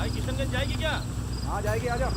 भाई किशनगंज जाएगी क्या? हाँ जाएगी, आ जाओ।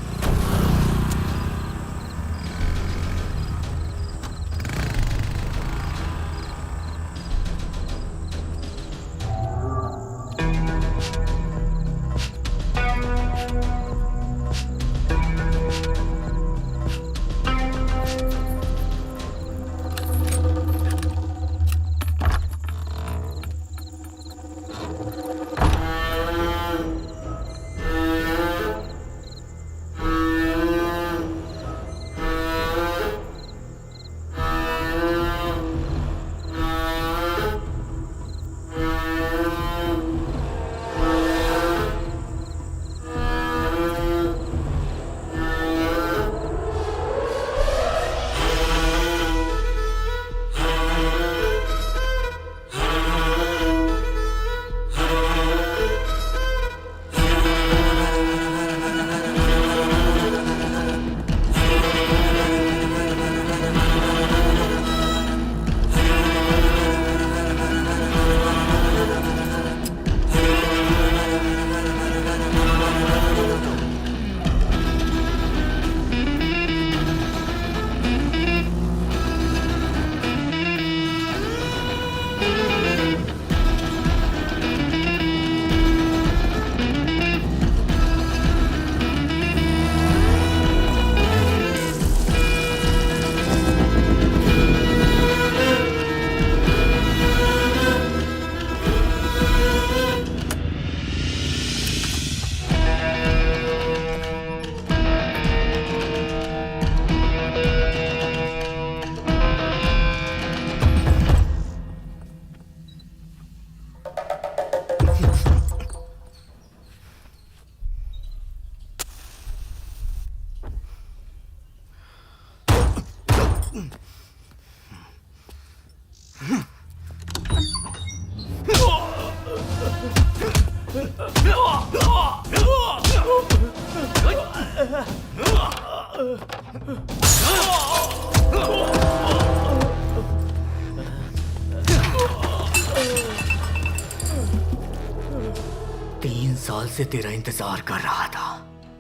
साल से तेरा इंतजार कर रहा था,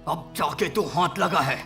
अब जाके तू हाथ लगा है।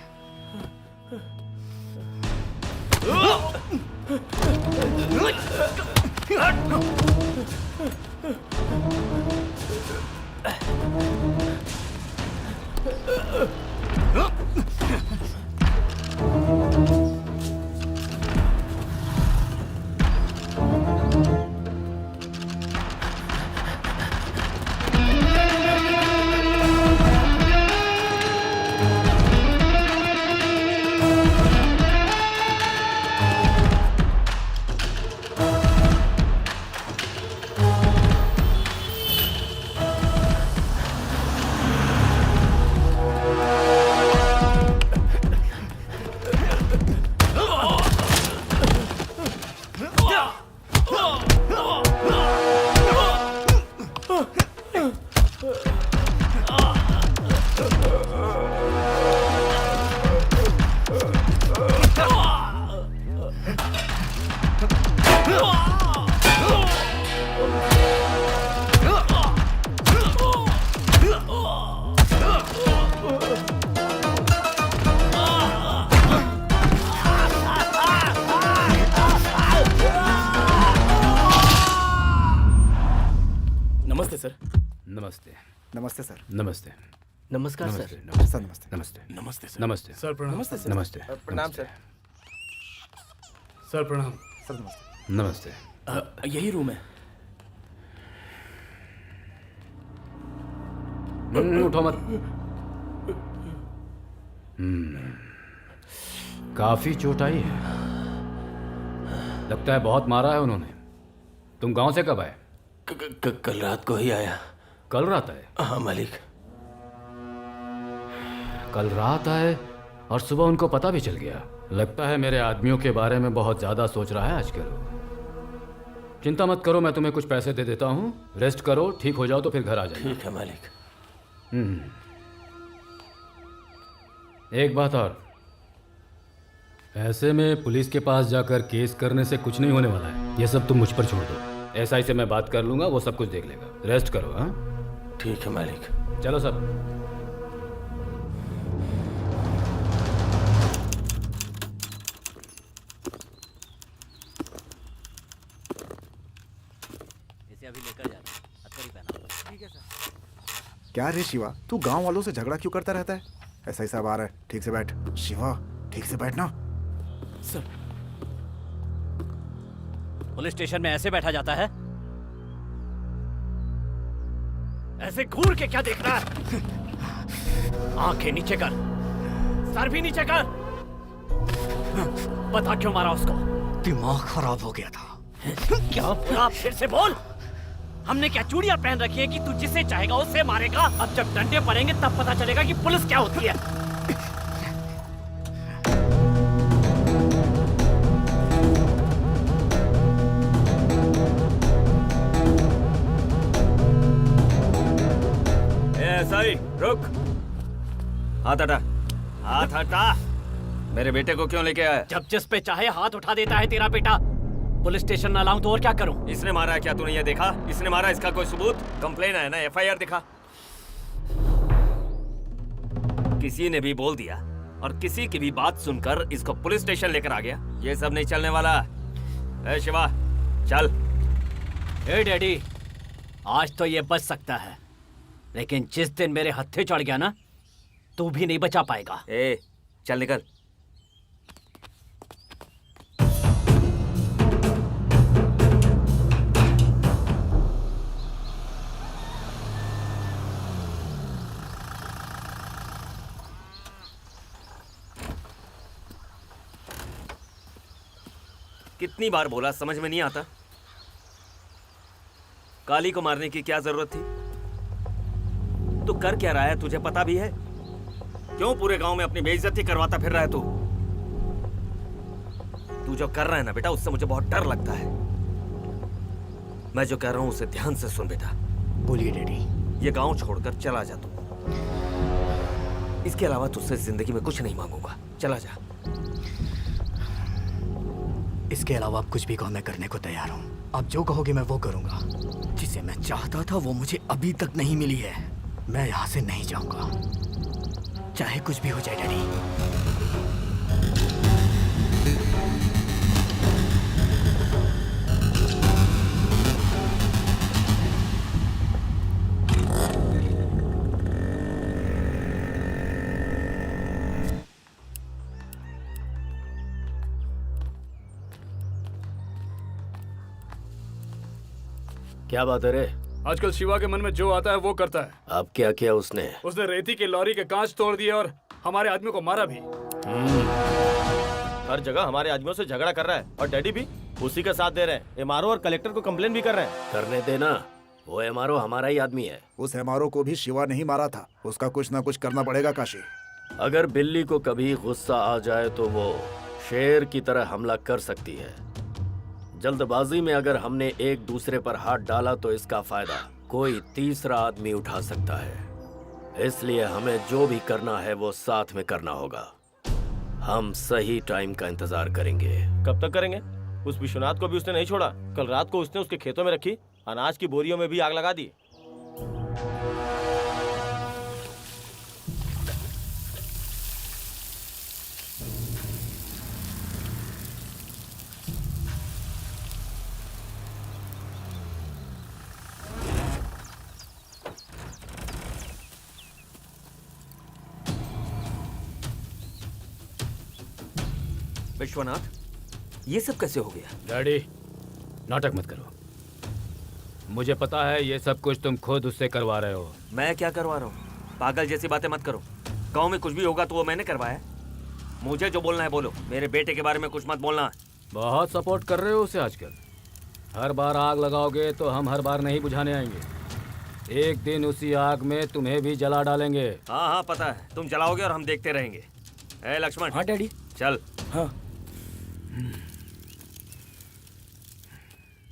नमस्ते सर। नमस्ते। नमस्ते सर। नमस्ते। नमस्कार सर। सर नमस्ते। नमस्ते। नमस्ते सर। नमस्ते सर प्रणाम। नमस्ते सर। नमस्ते। प्रणाम सर। सर प्रणाम। सर नमस्ते। नमस्ते। यही रूम है। उठो मत। काफी चोट आई है, लगता है बहुत मारा है उन्होंने। तुम गांव से कब आए? कल रात को ही आया। कल रात आए? हाँ मालिक। कल रात आए और सुबह उनको पता भी चल गया। लगता है मेरे आदमियों के बारे में बहुत ज्यादा सोच रहा है आजकल। चिंता मत करो, मैं तुम्हें कुछ पैसे दे देता हूँ, रेस्ट करो, ठीक हो जाओ तो फिर घर आ जाओ। ठीक है मालिक। एक बात और, ऐसे में पुलिस के पास जाकर केस करने से कुछ नहीं होने वाला है। ये सब तुम मुझ पर छोड़ दो। SI से मैं बात कर लूंगा, वो सब कुछ देख लेगा। रेस्ट करो। हाँ ठीक है मालिक। चलो सब। क्या रे शिवा, तू गांव वालों से झगड़ा क्यों करता रहता है? ऐसा ही सब आ रहा है। ठीक से बैठ शिवा, ठीक से बैठ ना। सर, पुलिस स्टेशन में ऐसे बैठा जाता है? ऐसे घूर के क्या देख रहा है? आंखें नीचे कर, सर भी नीचे कर। बता क्यों मारा उसको? दिमाग खराब हो गया था। क्या बोला? फिर से बोल। हमने क्या चूड़ियां पहन रखी है कि तू जिसे चाहेगा उससे मारेगा? अब जब डंडे पड़ेंगे तब पता चलेगा कि पुलिस क्या होती है। ऐसा ही रुक। हाथ हटा, हाथ हटा। मेरे बेटे को क्यों लेके आया? जब जिस पे चाहे हाथ उठा देता है तेरा बेटा। पुलिस स्टेशन न लाऊं तो और क्या करूं? इसने मारा है क्या? तूने ये देखा? इसने मारा, इसका कोई सबूत? कंप्लेन है ना, एफआईआर दिखा। किसी ने भी बोल दिया और किसी की भी बात सुनकर इसको पुलिस स्टेशन लेकर आ गया। ये सब नहीं चलने वाला। ए शिवा, चल। ए डैडी, आज तो ये बच सकता है, लेकिन जिस दिन मेरे हत्थे चढ़ गया ना, तू भी नहीं बचा पाएगा। ए, चल निकल। कितनी बार बोला, समझ में नहीं आता? काली को मारने की क्या जरूरत थी? तू कर क्या रहा है, तुझे पता भी है? क्यों पूरे गांव में अपनी बेइज्जती करवाता फिर रहा है तू? तू जो कर रहा है ना बेटा, उससे मुझे बहुत डर लगता है। मैं जो कह रहा हूं उसे ध्यान से सुन बेटा। बोलिए डैडी। ये गांव छोड़कर चला जा तू। इसके अलावा तुझसे जिंदगी में कुछ नहीं मांगूंगा। चला जा। इसके अलावा आप कुछ भी कहो, मैं करने को तैयार हूँ। आप जो कहोगे मैं वो करूँगा। जिसे मैं चाहता था वो मुझे अभी तक नहीं मिली है। मैं यहाँ से नहीं जाऊँगा, चाहे कुछ भी हो जाए डैडी। क्या बात है रे? आजकल शिवा के मन में जो आता है वो करता है। अब क्या किया उसने? उसने रेती की लॉरी के कांच तोड़ दिए और हमारे आदमी को मारा भी। हर जगह हमारे आदमियों से झगड़ा कर रहा है और डैडी भी उसी का साथ दे रहे हैं। एमआरओ और कलेक्टर को कंप्लेन भी कर रहे हैं। करने देना, वो एमआरओ हमारा ही आदमी है। उस एमआरओ को भी शिवा नहीं मारा था। उसका कुछ ना कुछ करना पड़ेगा काशी। अगर बिल्ली को कभी गुस्सा आ जाए तो वो शेर की तरह हमला कर सकती है। जल्दबाजी में अगर हमने एक दूसरे पर हाथ डाला तो इसका फायदा कोई तीसरा आदमी उठा सकता है। इसलिए हमें जो भी करना है वो साथ में करना होगा। हम सही टाइम का इंतजार करेंगे। कब तक करेंगे? उस विश्वनाथ को भी उसने नहीं छोड़ा। कल रात को उसने उसके खेतों में रखी अनाज की बोरियों में भी आग लगा दी। विश्वनाथ, ये सब कैसे हो गया? डैडी, नाटक मत करो। मुझे पता है ये सब कुछ तुम खुद उससे करवा रहे हो। मैं क्या करवा रहा हूँ? पागल जैसी बातें मत करो। गांव में कुछ भी होगा तो वो मैंने करवाया। मुझे जो बोलना है बोलो। मेरे बेटे के बारे में कुछ मत बोलना। बहुत सपोर्ट कर रहे हो उसे आजकल। हर बार आग लगाओगे तो हम हर बार नहीं बुझाने आएंगे। एक दिन उसी आग में तुम्हें भी जला डालेंगे। हाँ हाँ पता है, तुम जलाओगे और हम देखते रहेंगे। ए लक्ष्मण। हाँ डैडी। चल। हाँ।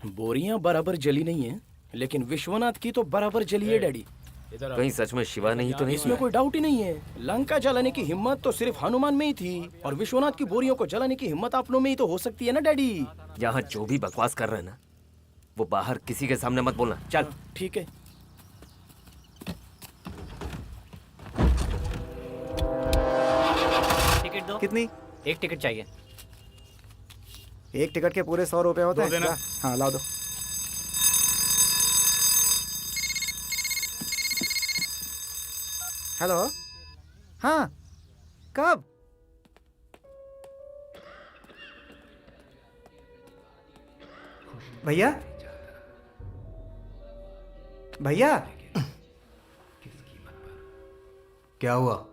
बोरियां बराबर जली नहीं है, लेकिन विश्वनाथ की तो बराबर जली है डैडी। इधर आओ। कहीं सच में शिवा नहीं तो नहीं? इसमें कोई डाउट ही नहीं है। लंका जलाने की हिम्मत तो सिर्फ हनुमान में ही थी, और विश्वनाथ की बोरियों को जलाने की हिम्मत आप में ही तो हो सकती है ना डैडी। यहाँ जो भी बकवास कर रहे हैं ना, वो बाहर किसी के सामने मत बोलना। चल। ठीक है। टिकट दो। कितनी? एक टिकट चाहिए। एक टिकट के पूरे 100 रुपए होते हैं। देना। हाँ ला दो। हेलो। हाँ, कब? भैया, भैया, क्या हुआ?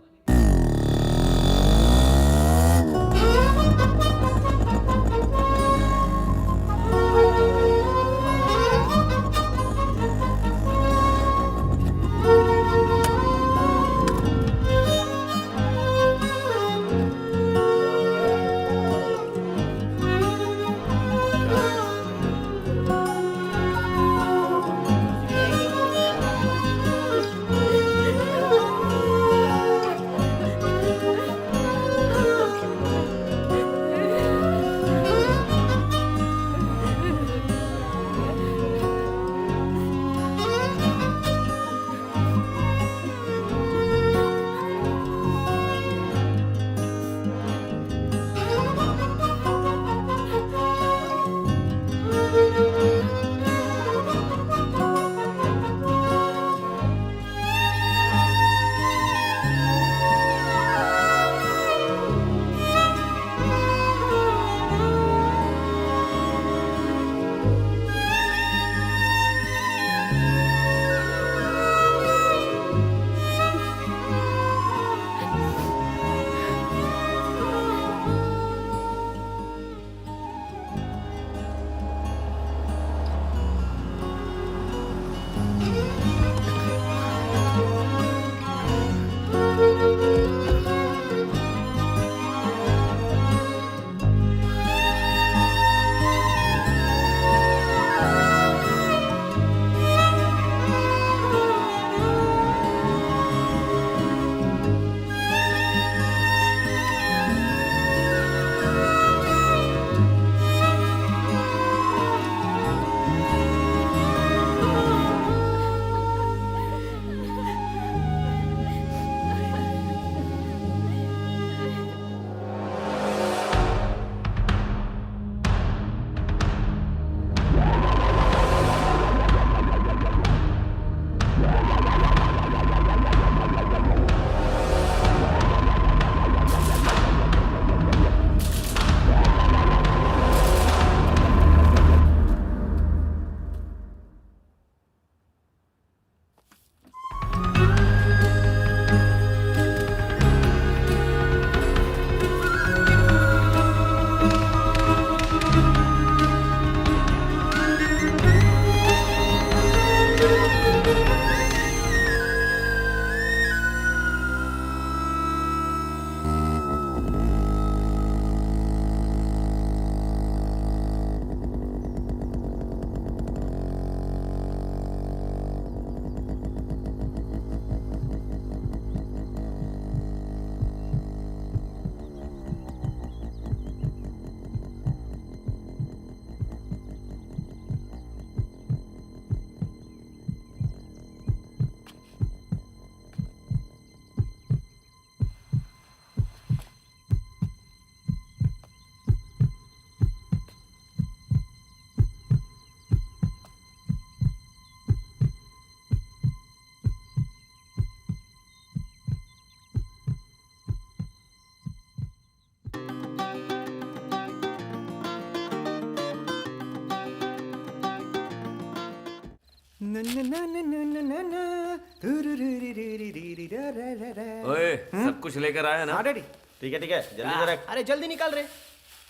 ओए, सब कुछ लेकर आया ना? हाँ डैडी। ठीक है जल्दी से रख। अरे जल्दी निकाल रहे।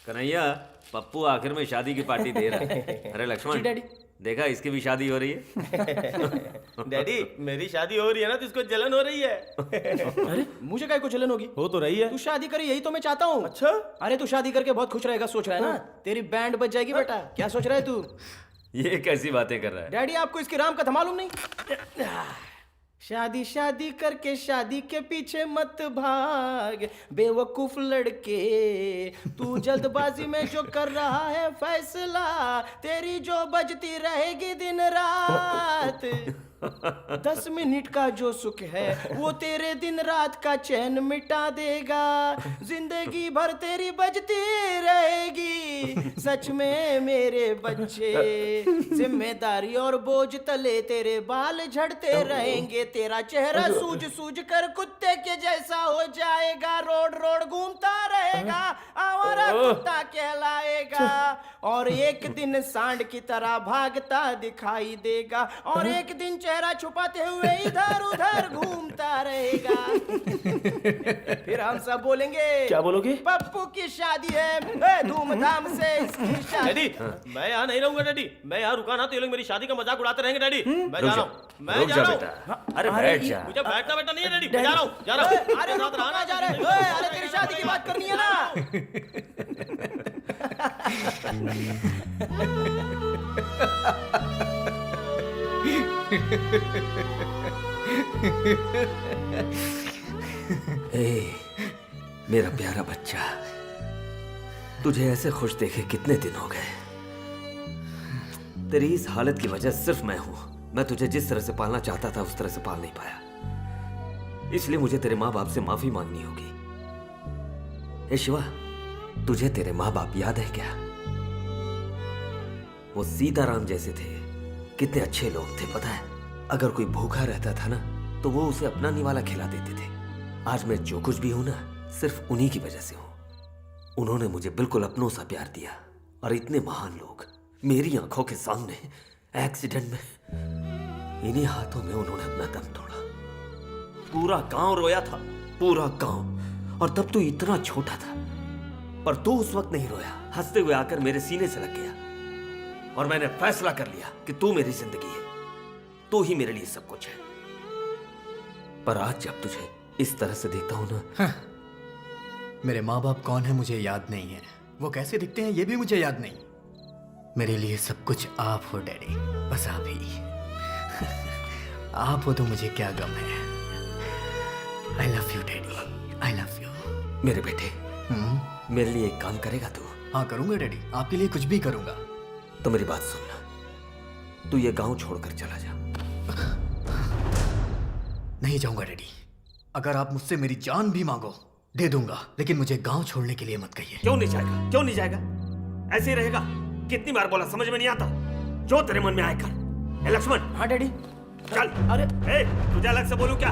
कन्हैया, पप्पू आखिर में शादी की पार्टी दे रहा है। अरे लक्ष्मण, डैडी। देखा इसकी भी शादी हो रही है। डैडी मेरी शादी हो रही है ना तो इसको जलन हो रही है। अरे मुझे काय को जलन होगी? हो तो रही है। तू शादी करी यही तो मैं चाहता हूँ। अच्छा? अरे तू शादी करके बहुत खुश रहेगा सोच रहा है ना? तेरी बैंड बज जाएगी बेटा। क्या सोच रहा है तू? ये कैसी बातें कर रहा है? डैडी आपको इसकी राम कथा मालूम नहीं? शादी शादी करके शादी के पीछे मत भाग बेवकूफ लड़के, तू जल्दबाजी में जो कर रहा है फैसला तेरी जो बजती रहेगी दिन रात। 10 मिनट का जो सुख है वो तेरे दिन रात का चैन मिटा देगा। जिंदगी भर तेरी बजती रहेगी सच में मेरे बच्चे। जिम्मेदारी और बोझ तले तेरे बाल झड़ते रहेंगे। तेरा चेहरा सूज सूज कर कुत्ते के जैसा हो जाएगा। रोड रोड घूमता रहेगा, आवारा कुत्ता कहलाएगा। और एक दिन सांड की तरह भागता दिखाई देगा। और एक दिन चेहरा छुपाते हुए इधर उधर घूमता रहेगा। फिर हम सब बोलेंगे, क्या बोलोगे? पप्पू की शादी है, धूमधाम से इसकी शादी। डैडी मैं यहाँ नहीं रहूंगा डैडी। मैं यहाँ रुका ना तो ये लोग मेरी शादी का मजाक उड़ाते रहेंगे डैडी। मैं जा रहा हूँ, मैं जा रहा हूँ। अरे बैठ जा। मुझे बैठना बैठना नहीं है डैडी। मैं जा रहा हूँ, जा रहा हूँ। अरे रुक, कहाँ जा रहे हैं? अरे तेरी शादी की बात करनी है ना। मेरा प्यारा बच्चा, तुझे ऐसे खुश देखे कितने दिन हो गए। तेरी इस हालत की वजह सिर्फ मैं हूं। मैं तुझे जिस तरह से पालना चाहता था उस तरह से पाल नहीं पाया, इसलिए मुझे तेरे माँ बाप से माफी मांगनी होगी। ए शिवा, तुझे तेरे माँ बाप याद है क्या? वो सीताराम जैसे थे, कितने अच्छे लोग थे पता है। अगर कोई भूखा रहता था ना तो वो उसे अपना निवाला खिला देते थे। आज मैं जो कुछ भी हूं ना सिर्फ उन्हीं की वजह से हूं। उन्होंने मुझे बिल्कुल अपनों सा प्यार दिया। और इतने महान लोग मेरी आंखों के सामने एक्सीडेंट में, इन्हीं हाथों में उन्होंने अपना दम तोड़ा। पूरा गांव रोया था, पूरा गांव। और तब तू इतना छोटा था, पर तू उस वक्त नहीं रोया। हंसते हुए आकर मेरे सीने से लग गया और मैंने फैसला कर लिया कि तू मेरी जिंदगी है, तू ही मेरे लिए सब कुछ है। पर आज जब तुझे इस तरह से देखता हूं ना, मेरे माँ बाप कौन है मुझे याद नहीं है, वो कैसे दिखते हैं ये भी मुझे याद नहीं। मेरे लिए सब कुछ आप हो डैडी, बस आप ही। आप हो तो मुझे क्या गम है। I love you daddy, I love you. मेरे बेटे, मेरे लिए एक काम करेगा तू? हाँ करूंगा डैडी, आपके लिए कुछ भी करूंगा। तो मेरी बात सुनना, तू ये गांव छोड़कर चला जा। नहीं जाऊंगा डैडी। अगर आप मुझसे मेरी जान भी मांगो दे दूंगा, लेकिन मुझे गांव छोड़ने के लिए मत कहिए। क्यों नहीं जाएगा? क्यों नहीं जाएगा? ऐसे ही रहेगा? कितनी बार बोला, समझ में नहीं आता? जो तेरे मन में आए कर। ए लक्ष्मण। हाँ डैडी। चल। अरे तुझे अलग से बोलूं क्या?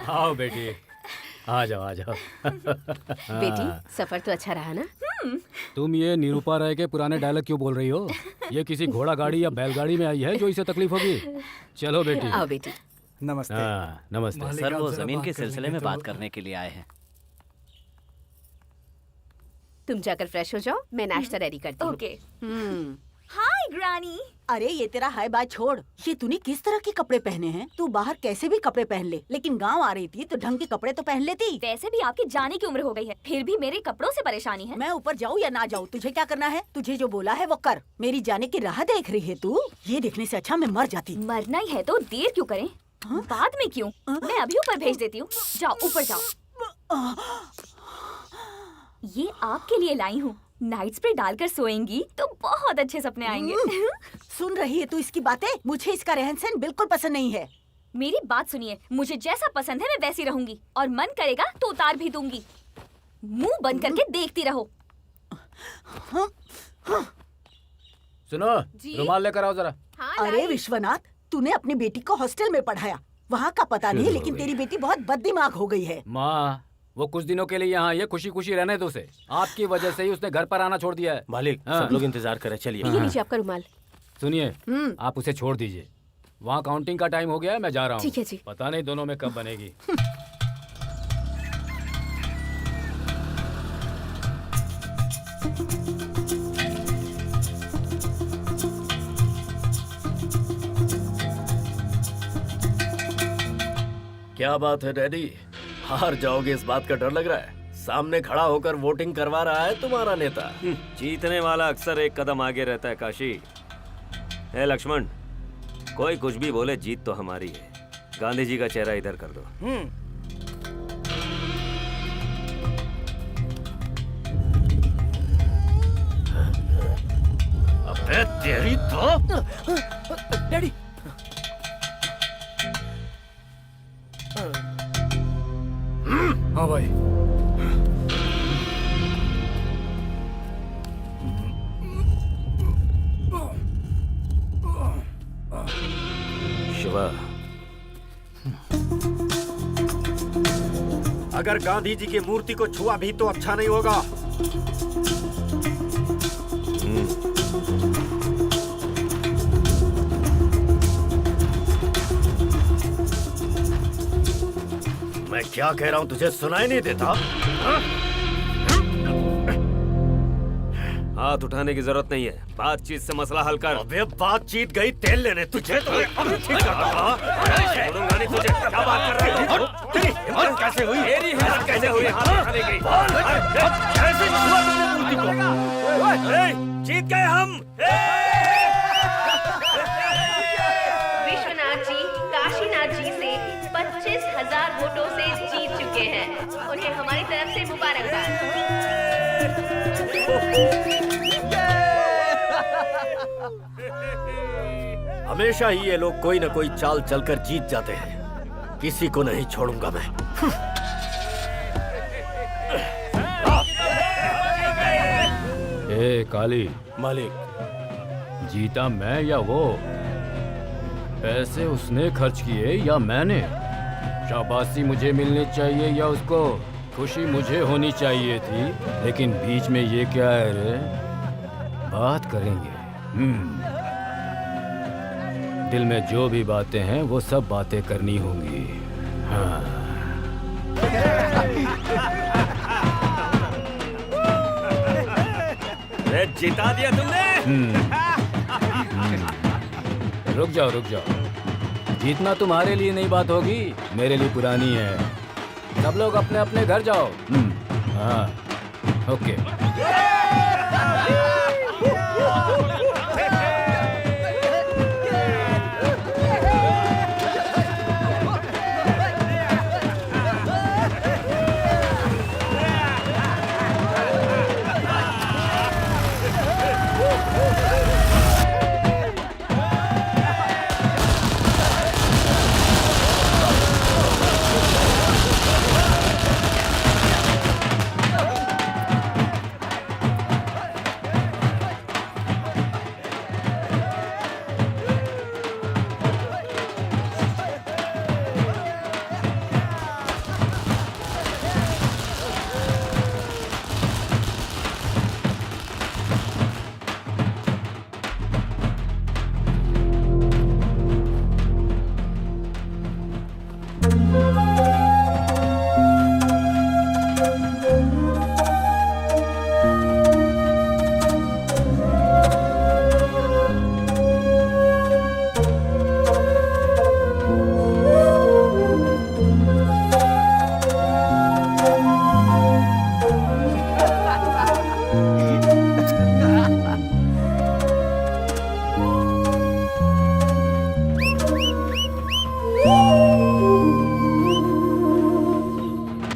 आओ बेटी, आ जाओ आ जाओ। बेटी सफर तो अच्छा रहा ना? तुम ये निरूपा राय के पुराने डायलॉग क्यों बोल रही हो? ये किसी घोड़ा गाड़ी या बैलगाड़ी में आई है जो इसे तकलीफ होगी? चलो बेटी। आओ बेटी। नमस्ते। हाँ नमस्ते। सर वो जमीन के सिलसिले में बात करने के लिए आए हैं। तुम जाकर फ्रेश हो जाओ, मैं नाश्ता रेडी करती हूँ। ओके। हाय ग्रानी। अरे ये तेरा हाय बात छोड़, ये तूने किस तरह के कपड़े पहने हैं? तू बाहर कैसे भी कपड़े पहन ले, लेकिन गांव आ रही थी तो ढंग के कपड़े तो पहन लेती। वैसे भी आपकी जाने की उम्र हो गई है, फिर भी मेरे कपड़ों से परेशानी है। मैं ऊपर जाऊँ या ना जाऊँ, तुझे क्या करना है? तुझे जो बोला है वो कर। मेरी जाने की राह देख रही है तू? ये देखने से अच्छा मैं मर जाती। मरना ही है तो देर क्यों करें? बाद में क्यों? मैं अभी ऊपर भेज देती हूँ। जाओ ऊपर जाओ। ये आपके लिए लाई हूँ। नाइट स्प्रे डालकर सोएंगी तो बहुत अच्छे सपने आएंगे। सुन रही है तू इसकी बातें? मुझे इसका रहन सहन बिल्कुल पसंद नहीं है। मेरी बात सुनिए, मुझे जैसा पसंद है मैं वैसी रहूंगी, और मन करेगा तो उतार भी दूंगी। मुंह बंद करके देखती रहो। सुनो, रुमाल लेकर आओ जरा। अरे विश्वनाथ, तूने अपनी बेटी को हॉस्टल में पढ़ाया, वहाँ का पता नहीं, लेकिन तेरी बेटी बहुत बददिमाग हो गई है। माँ, वो कुछ दिनों के लिए यहाँ ये खुशी खुशी रहने दो उसे। आपकी वजह से ही उसने घर पर आना छोड़ दिया है। मालिक, सब लोग इंतजार करें, चलिए। ये लीजिए आपका रुमाल। सुनिए, आप उसे छोड़ दीजिए। वहाँ काउंटिंग का टाइम हो गया है, मैं जा रहा हूँ। ठीक है जी। पता नहीं दोनों में कब बनेगी। क्या बात है डैडी, हार जाओगे इस बात का डर लग रहा है? सामने खड़ा होकर वोटिंग करवा रहा है तुम्हारा नेता। जीतने वाला अक्सर एक कदम आगे रहता है काशी। ए लक्ष्मण, कोई कुछ भी बोले, जीत तो हमारी है। गांधी जी का चेहरा इधर कर दो। अबे तेरी तो डैडी, हाँ भाई। शिवा, अगर गांधी जी की मूर्ति को छुआ भी तो अच्छा नहीं होगा। मैं क्या कह रहा हूं तुझे सुनाई नहीं देता? हाथ उठाने की जरूरत नहीं है, बातचीत से मसला हल कर। अबे बातचीत गई तेल लेने, तुझे तो अभी ठीक करता। छोड़ूंगा नहीं तुझे। क्या बात कर रहा है? तेरी हिम्मत कैसे हुई? मेरी हिम्मत कैसे हुई हाथ उठाने की? कैसे छुआ तुमने मूर्ति को? जीत गए हम। विश्वनाथ जी काशीनाथ जी से 25,000 वोटों से जीत चुके हैं। उन्हें हमारी तरफ से मुबारकबाद। हमेशा ही ये लोग कोई न कोई चाल चलकर जीत जाते हैं। किसी को नहीं छोड़ूंगा मैं। ए काली, मालिक, जीता मैं या वो? पैसे उसने खर्च किए या मैंने? शाबाशी मुझे मिलनी चाहिए या उसको? खुशी मुझे होनी चाहिए थी, लेकिन बीच में ये क्या है रे? बात करेंगे। दिल में जो भी बातें हैं वो सब बातें करनी होंगी। हाँ। जिता दिया तुमने। रुक जाओ रुक जाओ। जीतना तुम्हारे लिए नई बात होगी, मेरे लिए पुरानी है। सब लोग अपने अपने घर जाओ। हाँ, ओके।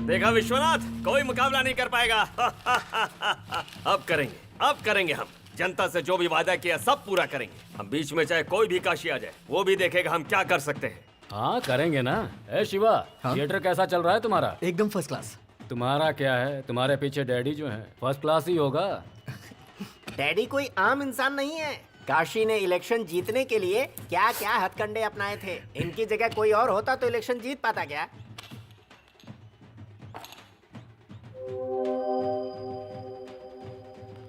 देखा विश्वनाथ, कोई मुकाबला नहीं कर पाएगा। अब करेंगे हम। जनता से जो भी वादा किया सब पूरा करेंगे। हम बीच में चाहे कोई भी काशी आ जाए, वो भी देखेगा हम क्या कर सकते हैं। हाँ करेंगे ना। ए शिवा, थिएटर कैसा चल रहा है तुम्हारा? एकदम फर्स्ट क्लास। तुम्हारा क्या है, तुम्हारे पीछे डैडी जो है फर्स्ट क्लास ही होगा। डैडी कोई आम इंसान नहीं है, काशी ने इलेक्शन जीतने के लिए क्या क्या हथकंडे अपनाए थे। इनकी जगह कोई और होता तो इलेक्शन जीत पाता क्या?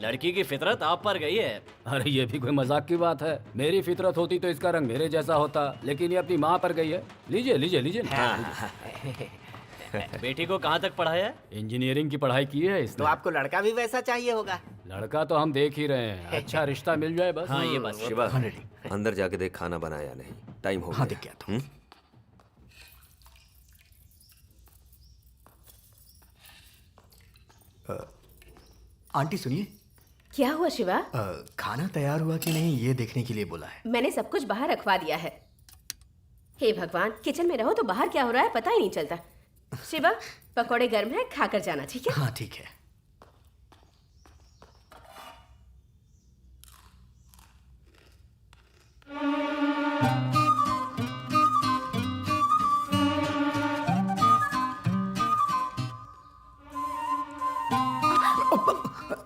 लड़की की फितरत आप पर गई है। अरे ये भी कोई मजाक की बात है। मेरी फितरत होती तो इसका रंग मेरे जैसा होता, लेकिन ये अपनी माँ पर गई है। लीजिए लीजिए लीजिए ना। बेटी को कहाँ तक पढ़ाया है? इंजीनियरिंग की पढ़ाई की है तो इसने। आपको लड़का भी वैसा चाहिए होगा। लड़का तो हम देख ही रहे हैं, अच्छा रिश्ता मिल जाए बस। हाँ ये बात। शिवा, अंदर जाके देख खाना बनाया नहीं, टाइम हो हाँ गया। देख के आता हूँ। आंटी सुनिए, क्या हुआ शिवा? खाना तैयार हुआ कि नहीं ये देखने के लिए बोला है। मैंने सब कुछ बाहर रखवा दिया है। हे भगवान, किचन में रहो तो बाहर क्या हो रहा है पता ही नहीं चलता। शिवा, पकौड़े गर्म है, खाकर जाना, ठीक है? हाँ ठीक है।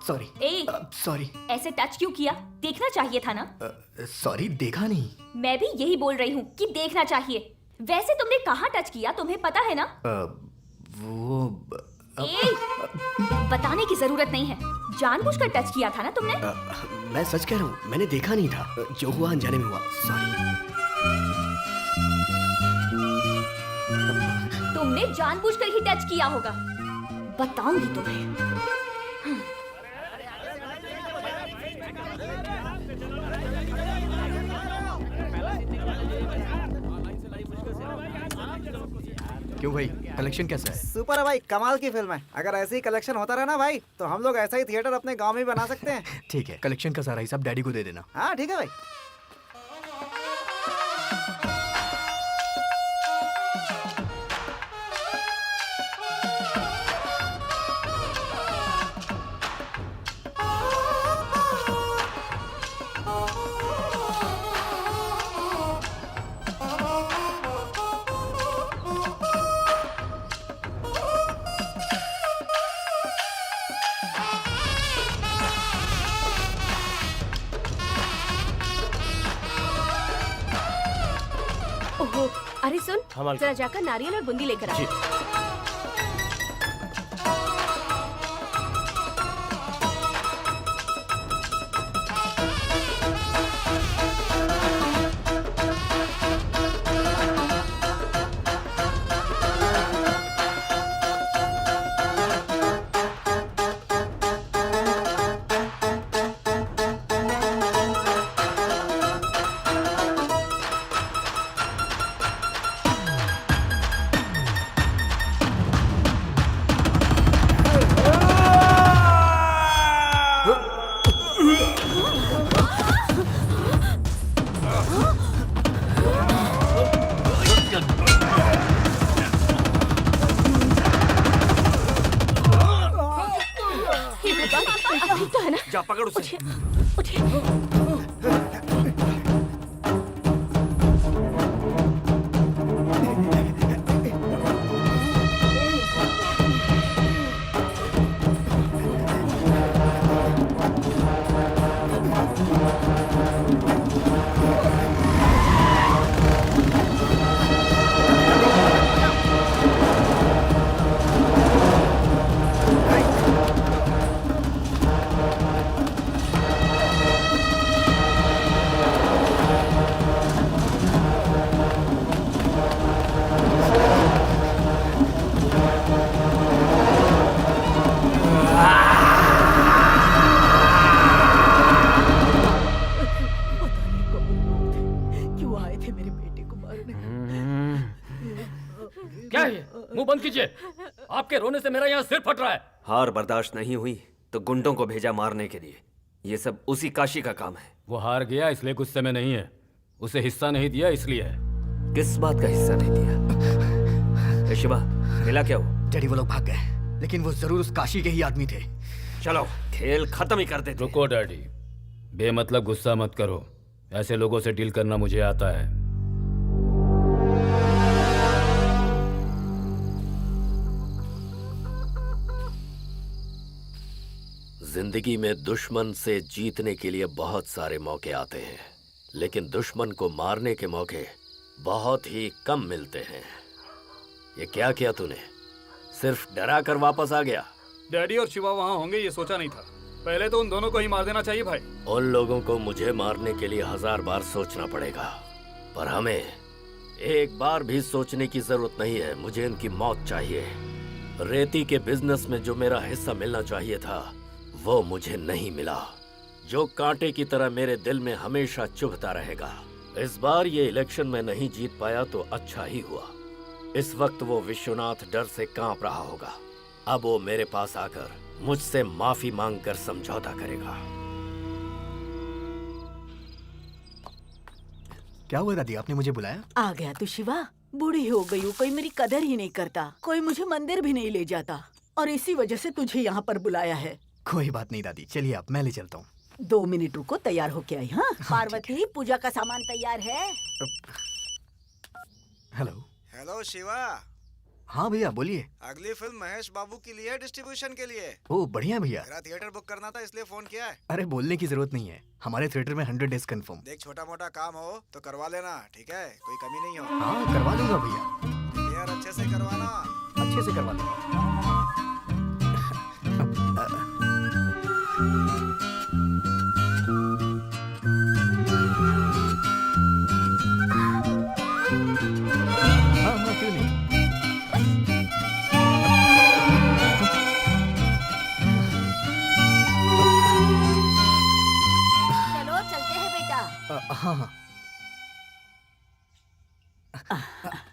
सॉरी ए, सॉरी ऐसे टच क्यों किया? देखना चाहिए था ना। सॉरी, देखा नहीं। मैं भी यही बोल रही हूँ कि देखना चाहिए। वैसे तुमने कहाँ टच किया, तुम्हें पता है ना? वो ए, बताने की जरूरत नहीं है। जानबूझकर टच किया था ना तुमने? मैं सच कह रहा हूँ, मैंने देखा नहीं था। जो हुआ अनजाने में हुआ, सॉरी। तुमने जानबूझकर ही टच किया होगा। बताऊंगी तुम्हें। क्यों भाई, कलेक्शन कैसा है? सुपर है भाई, कमाल की फिल्म है। अगर ऐसे ही कलेक्शन होता रहा ना भाई, तो हम लोग ऐसा ही थिएटर अपने गांव में भी बना सकते हैं। ठीक है, कलेक्शन का सारा हिसाब डैडी को दे देना। हाँ ठीक है भाई। ओहो, अरे सुन, हाँ, जरा जाकर नारियल और बूंदी लेकर आ। हे भगवान, अभी तो है ना? जा पकड़ उसे। उठिए। क्यों आए थे मेरे बेटे को मारने? क्या है ये? मुंह बंद कीजिए। आपके रोने से मेरा यहाँ सिर फट रहा है। हार बर्दाश्त नहीं हुई तो गुंडों को भेजा मारने के लिए। ये सब उसी काशी का काम है। वो हार गया इसलिए गुस्से में नहीं है, उसे हिस्सा नहीं दिया इसलिए है। किस बात का हिस्सा नहीं दिया? शिवा, मिला क्या वो? डैडी वो लोग भाग गए, लेकिन वो जरूर उस काशी के ही आदमी थे। चलो खेल खत्म ही कर देते। रुको डैडी, बेमतलब गुस्सा मत करो। ऐसे लोगों से डील करना मुझे आता है। जिंदगी में दुश्मन से जीतने के लिए बहुत सारे मौके आते हैं, लेकिन दुश्मन को मारने के मौके बहुत ही कम मिलते हैं। ये क्या किया तूने? सिर्फ डरा कर वापस आ गया? डैडी और शिवा वहाँ होंगे ये सोचा नहीं था। पहले तो उन दोनों को ही मार देना चाहिए भाई। उन लोगों को मुझे मारने के लिए 1000 बार सोचना पड़ेगा, पर हमें एक बार भी सोचने की जरूरत नहीं है। मुझे इनकी मौत चाहिए। रेती के बिजनेस में जो मेरा हिस्सा मिलना चाहिए था वो मुझे नहीं मिला, जो कांटे की तरह मेरे दिल में हमेशा चुभता रहेगा। इस बार ये इलेक्शन में नहीं जीत पाया तो अच्छा ही हुआ। इस वक्त वो विश्वनाथ डर से कांप रहा होगा। अब वो मेरे पास आकर मुझसे माफी मांगकर समझौता करेगा। क्या हुआ दादी, आपने मुझे बुलाया? आ गया तू शिवा? बूढ़ी हो गई हूँ, कोई मेरी कदर ही नहीं करता, कोई मुझे मंदिर भी नहीं ले जाता, और इसी वजह से तुझे यहाँ पर बुलाया है। कोई बात नहीं दादी, चलिए आप, मैं ले चलता हूँ। 2 मिनट रुको, तैयार होके आई। हाँ पार्वती, पूजा का सामान तैयार है? हेलो। हेलो शिवा। हाँ भैया बोलिए। अगली फिल्म महेश बाबू की लिए डिस्ट्रीब्यूशन के लिए। ओह बढ़िया भैया। मेरा थिएटर बुक करना था इसलिए फोन किया है। अरे बोलने की जरूरत नहीं है, हमारे थिएटर में 100 डेज कंफर्म। देख छोटा मोटा काम हो तो करवा लेना, ठीक है? कोई कमी नहीं हो। हाँ करवा लूंगा भैया। यार अच्छे से करवाना। अच्छे से करवा लूंगा। हाँ क्यों नहीं। चलो चलते हैं बेटा। हाँ हाँ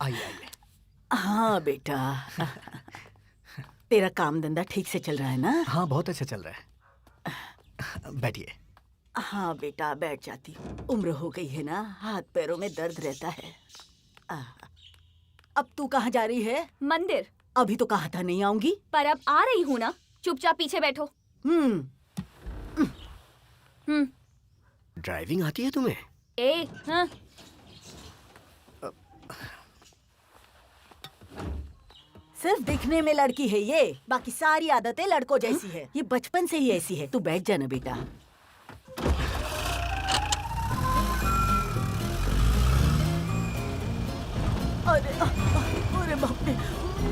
आइए आइए। हाँ बेटा, तेरा काम धंधा ठीक से चल रहा है ना? हाँ बहुत अच्छा चल रहा है। बैठिए। हाँ बेटा बैठ जाती हूँ। उम्र हो गई है ना, हाथ पैरों में दर्द रहता है। अब तू कहाँ जा रही है? मंदिर। अभी तो कहा था नहीं आऊंगी। पर अब आ रही हूँ ना, चुपचाप पीछे बैठो। ड्राइविंग आती है तुम्हें? हाँ। सिर्फ दिखने में लड़की है ये, बाकी सारी आदतें लड़कों जैसी है। ये बचपन से ही ऐसी है। तू बैठ जाना बेटा। अरे अरे बाप रे,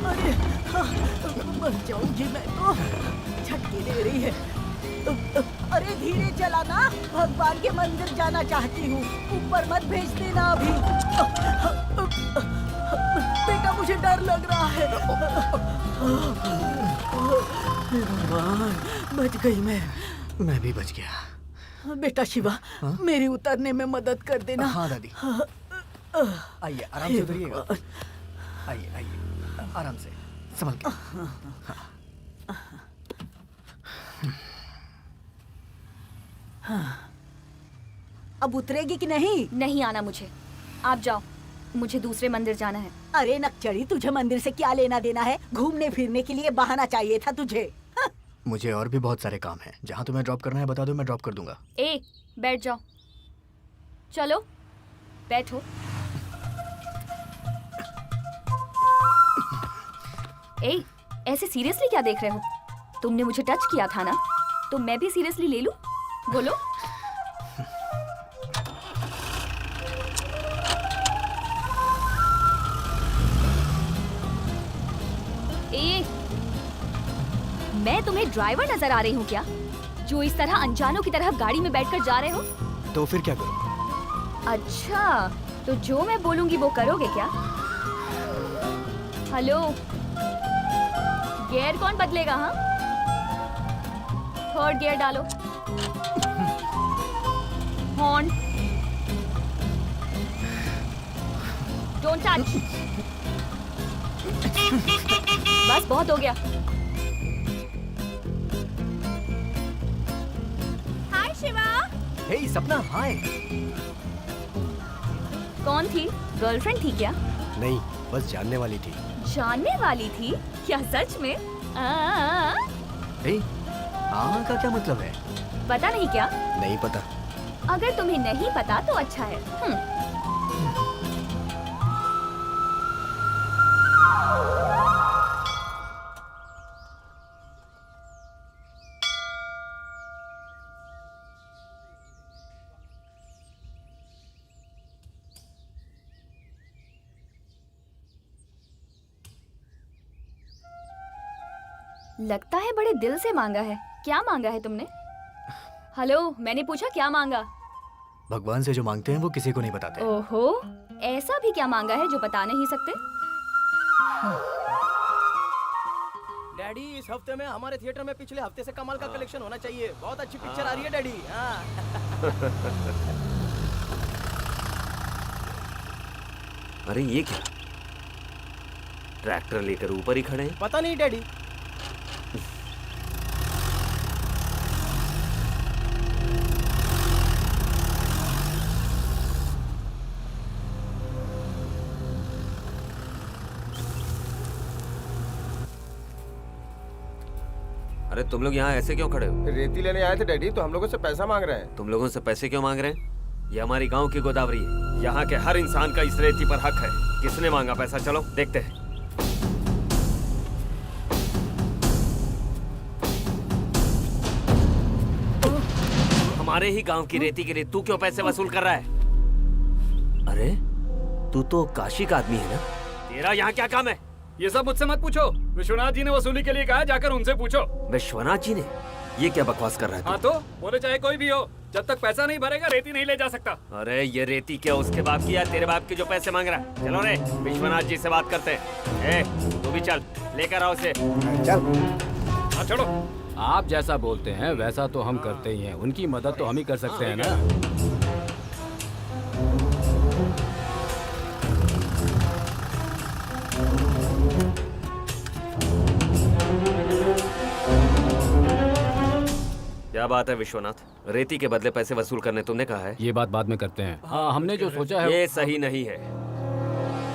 अरे मर जाऊंगी मैं तो। झटके दे रही है। अरे धीरे चलाना, भगवान के मंदिर जाना चाहती हूँ, ऊपर मत भेज देना अभी। बेटा मुझे डर लग रहा है। भगवान, बच गई मैं भी बच गया। बेटा शिवा, मेरी उतरने में मदद कर देना। हाँ दादी। आइए आराम से उतरिएगा। आइए आइए आराम से, संभल के। अब उतरेगी कि नहीं? नहीं आना मुझे, आप जाओ, मुझे दूसरे मंदिर जाना है। अरे नकचड़ी, तुझे मंदिर से क्या लेना देना है? घूमने फिरने के लिए बहाना चाहिए था तुझे। मुझे और भी बहुत सारे काम हैं। जहाँ तुम्हें ड्रॉप करना है बता दो, मैं ड्रॉप कर दूंगा। बैठ जाओ। चलो बैठो। ऐसे सीरियसली क्या देख रहे हो? तुमने मुझे टच किया था ना, तो मैं भी सीरियसली ले लूं? बोलो। मैं तुम्हें ड्राइवर नजर आ रही हूँ क्या, जो इस तरह अनजानों की तरह गाड़ी में बैठकर जा रहे हो? तो फिर क्या करूं? अच्छा, तो जो मैं बोलूंगी वो करोगे क्या? हेलो, गियर कौन बदलेगा? हाँ, थर्ड गियर डालो। Horn, don't touch. बस बहुत हो गया। हाय शिवा। हे सपना, हाय। कौन थी? गर्लफ्रेंड थी क्या? नहीं, बस जानने वाली थी। जानने वाली थी? क्या सच में? हे, का क्या मतलब है? पता नहीं क्या? नहीं पता। अगर तुम्हें नहीं पता तो अच्छा है। लगता है बड़े दिल से मांगा है। क्या मांगा है तुमने? हेलो, मैंने पूछा क्या मांगा? भगवान से जो मांगते हैं वो किसी को नहीं बताते। ओहो, ऐसा भी क्या मांगा है जो बता नहीं सकते? डैडी, इस हफ्ते में हमारे थिएटर में पिछले हफ्ते से कमाल का कलेक्शन होना चाहिए। बहुत अच्छी पिक्चर आ रही है डैडी। हाँ। अरे ये क्या, ट्रैक्टर लेकर ऊपर ही खड़े हैं। पता नहीं डैडी। अरे तुम लोग यहाँ ऐसे क्यों खड़े हो? रेती लेने आए थे डैडी, तो हम लोगों से पैसा मांग रहे हैं। तुम लोगों से पैसे क्यों मांग रहे हैं? ये हमारी गांव की गोदावरी है, यहाँ के हर इंसान का इस रेती पर हक है। किसने मांगा पैसा? चलो देखते हैं। हमारे ही गांव की रेती के लिए तू क्यों पैसे वसूल कर रहा है? अरे तू तो काशी का आदमी है ना? तेरा यहाँ क्या काम है? ये सब मुझसे मत पूछो। विश्वनाथ जी ने वसूली के लिए कहा है, जाकर उनसे पूछो। विश्वनाथ जी ने? ये क्या बकवास कर रहा है तू? हाँ तो बोले चाहे कोई भी हो, जब तक पैसा नहीं भरेगा रेती नहीं ले जा सकता। अरे ये रेती क्या उसके बाप की है? तेरे बाप के जो पैसे मांग रहा है। चलो रे, विश्वनाथ जी से बात करते हैं। तू भी चल, लेकर आओ उसे। चल। हाँ छोड़ो। आप जैसा बोलते हैं वैसा तो हम करते ही हैं। उनकी मदद तो हम ही कर सकते हैं ना। क्या बात है विश्वनाथ? रेती के बदले पैसे वसूल करने तुमने कहा है? ये बात बाद में करते हैं। हाँ, हमने जो सोचा है ये सही नहीं है।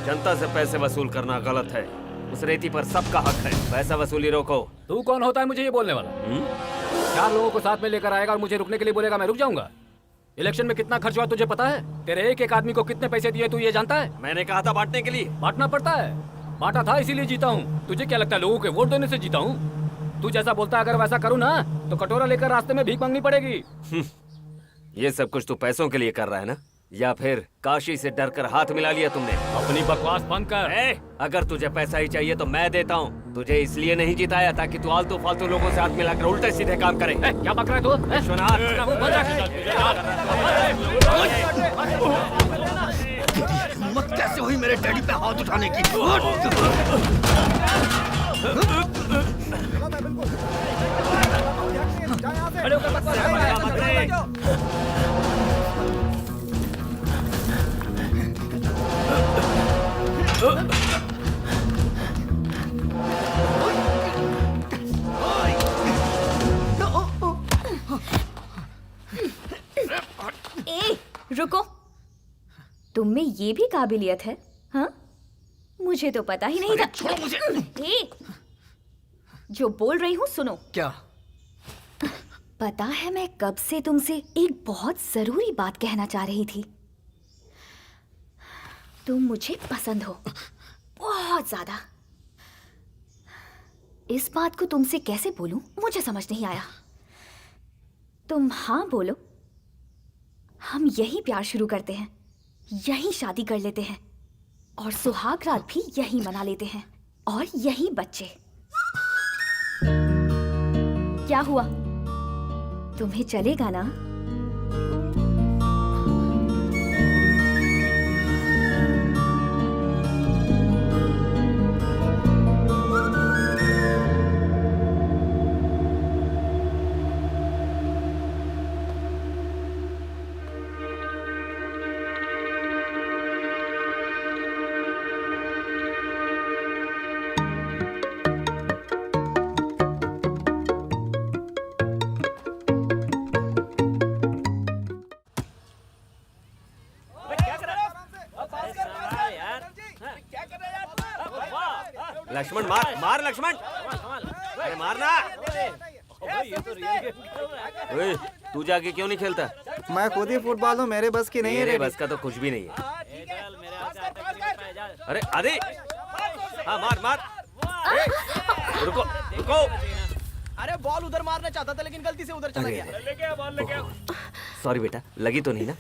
जनता से पैसे वसूल करना गलत है। उस रेती पर सबका हक है। पैसा वसूली रोको। तू कौन होता है मुझे ये बोलने वाला? 4 लोगों को साथ में लेकर आएगा और मुझे रुकने के लिए बोलेगा, मैं रुक जाऊंगा? इलेक्शन में कितना खर्च हुआ तुझे पता है? तेरे एक एक आदमी को कितने पैसे दिए तू ये जानता है? मैंने कहा था बांटने के लिए। बांटना पड़ता है। बांटा था इसीलिए जीता हूँ। तुझे क्या लगता है लोगों के वोट देने से जीता हूँ? तू जैसा बोलता है अगर वैसा करूँ ना तो कटोरा लेकर रास्ते में भीख मांगनी पड़ेगी। ये सब कुछ तू पैसों के लिए कर रहा है ना? या फिर काशी से डर कर हाथ मिला लिया तुमने? अपनी बकवास बंद कर। अगर तुझे पैसा ही चाहिए तो मैं देता हूँ। तुझे इसलिए नहीं जिताया ताकि तू आलतू फालतू लोगों से हाथ मिलाकर उल्टे सीधे काम करे। क्या बक रहा है तू? हिम्मत कैसे हुई मेरे डैडी पे हाथ उठाने की? रुको, तुम में ये भी काबिलियत है? हाँ, मुझे तो पता ही नहीं था। छोड़ो मुझे। जो बोल रही हूँ सुनो। क्या? पता है मैं कब से तुमसे एक बहुत जरूरी बात कहना चाह रही थी। तुम मुझे पसंद हो बहुत ज्यादा। इस बात को तुमसे कैसे बोलूं मुझे समझ नहीं आया। तुम हाँ बोलो, हम यही प्यार शुरू करते हैं, यही शादी कर लेते हैं और सुहाग रात भी यही मना लेते हैं और यही बच्चे। क्या हुआ? तुम्हें चलेगा ना? लक्ष्मण मार मार लक्ष्मण। अरे मारना। ओए, तू जाके क्यों नहीं खेलता? मैं खुद ही फुटबॉल हूँ, मेरे बस की नहीं है। मेरे बस का तो कुछ भी नहीं है। अरे आदि, हाँ मार मार। रुको रुको। अरे बॉल उधर मारना चाहता था लेकिन गलती से उधर चला गया। सॉरी बेटा, लगी तो नहीं ना?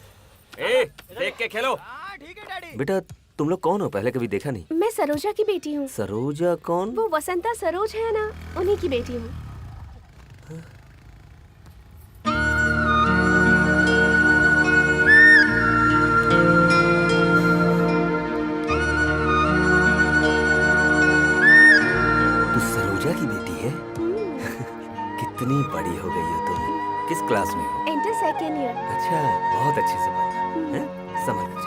ए, देख के खेलो। हाँ ठीक है डैडी। बेटा तुम लोग कौन हो? पहले कभी देखा नहीं। मैं सरोजा की बेटी हूँ। सरोजा कौन? वो वसंता सरोज है ना, उन्हीं की बेटी हूँ। तू सरोजा की बेटी है? कितनी बड़ी हो गई हो तुम। किस क्लास में हो? Inter second year. अच्छा, बहुत अच्छे से पढ़ना है, समझ जाओ।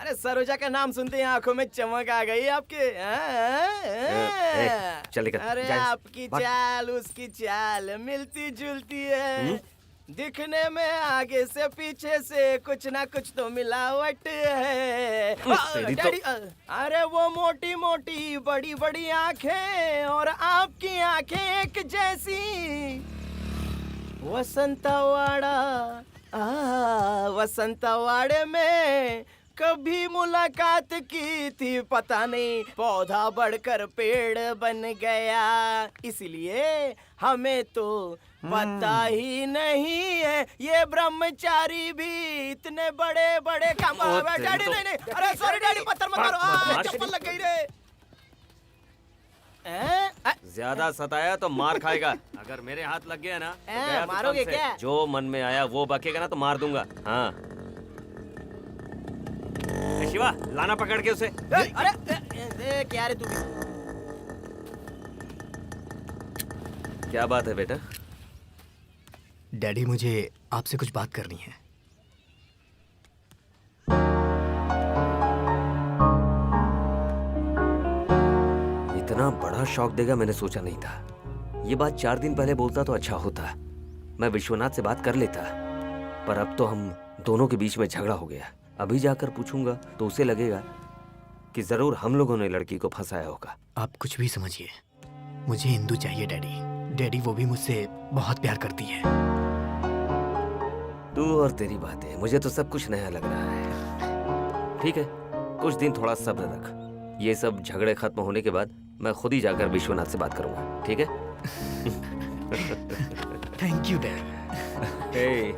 अरे सरोजा का नाम सुनते ही आंखों में चमक आ गई आपके। चल निकल, अरे जा। आपकी भाग। चाल उसकी चाल मिलती जुलती है। दिखने में आगे से पीछे से कुछ ना कुछ तो मिलावट है। तेरी तो- डैडी, अरे वो मोटी मोटी बड़ी बड़ी आंखें और आपकी आंखें एक जैसी। वसंतवाड़ा, वसंतवाड़े में कभी मुलाकात की थी, पता नहीं पौधा बढ़कर पेड़ बन गया, इसलिए हमें तो पता ही नहीं है ये ब्रह्मचारी भी इतने बड़े बड़े काम। डैडी नहीं नहीं, अरे सॉरी डैडी, पत्थर मत मारो, चप्पल लग गई रे। ज्यादा सताया तो मार खाएगा। अगर मेरे हाथ लग गया ना तो गया तो मारोगे कम से। क्या? जो मन में आया वो बकेगा ना तो मार दूंगा। हाँ शिवा, लाना पकड़ के उसे। अरे देख यार तू भी। क्या बात है बेटा? डैडी, मुझे आपसे कुछ बात करनी है। इतना बड़ा शौक देगा मैंने सोचा नहीं था। ये बात 4 दिन पहले बोलता तो अच्छा होता, मैं विश्वनाथ से बात कर लेता। पर अब तो हम दोनों के बीच में झगड़ा हो गया। अभी जाकर पूछूंगा तो उसे लगेगा कि जरूर हम लोगों ने लड़की को फंसाया होगा। आप कुछ भी समझिए, मुझे इंदु चाहिए डैडी। डैडी, वो भी मुझसे बहुत प्यार करती है। तू और तेरी बातें, मुझे तो सब कुछ नया लग रहा है। ठीक है, कुछ दिन थोड़ा सब्र रख। ये सब झगड़े खत्म होने के बाद मैं खुद ही जाकर विश्वनाथ से बात करूंगा, ठीक है? Thank you dad,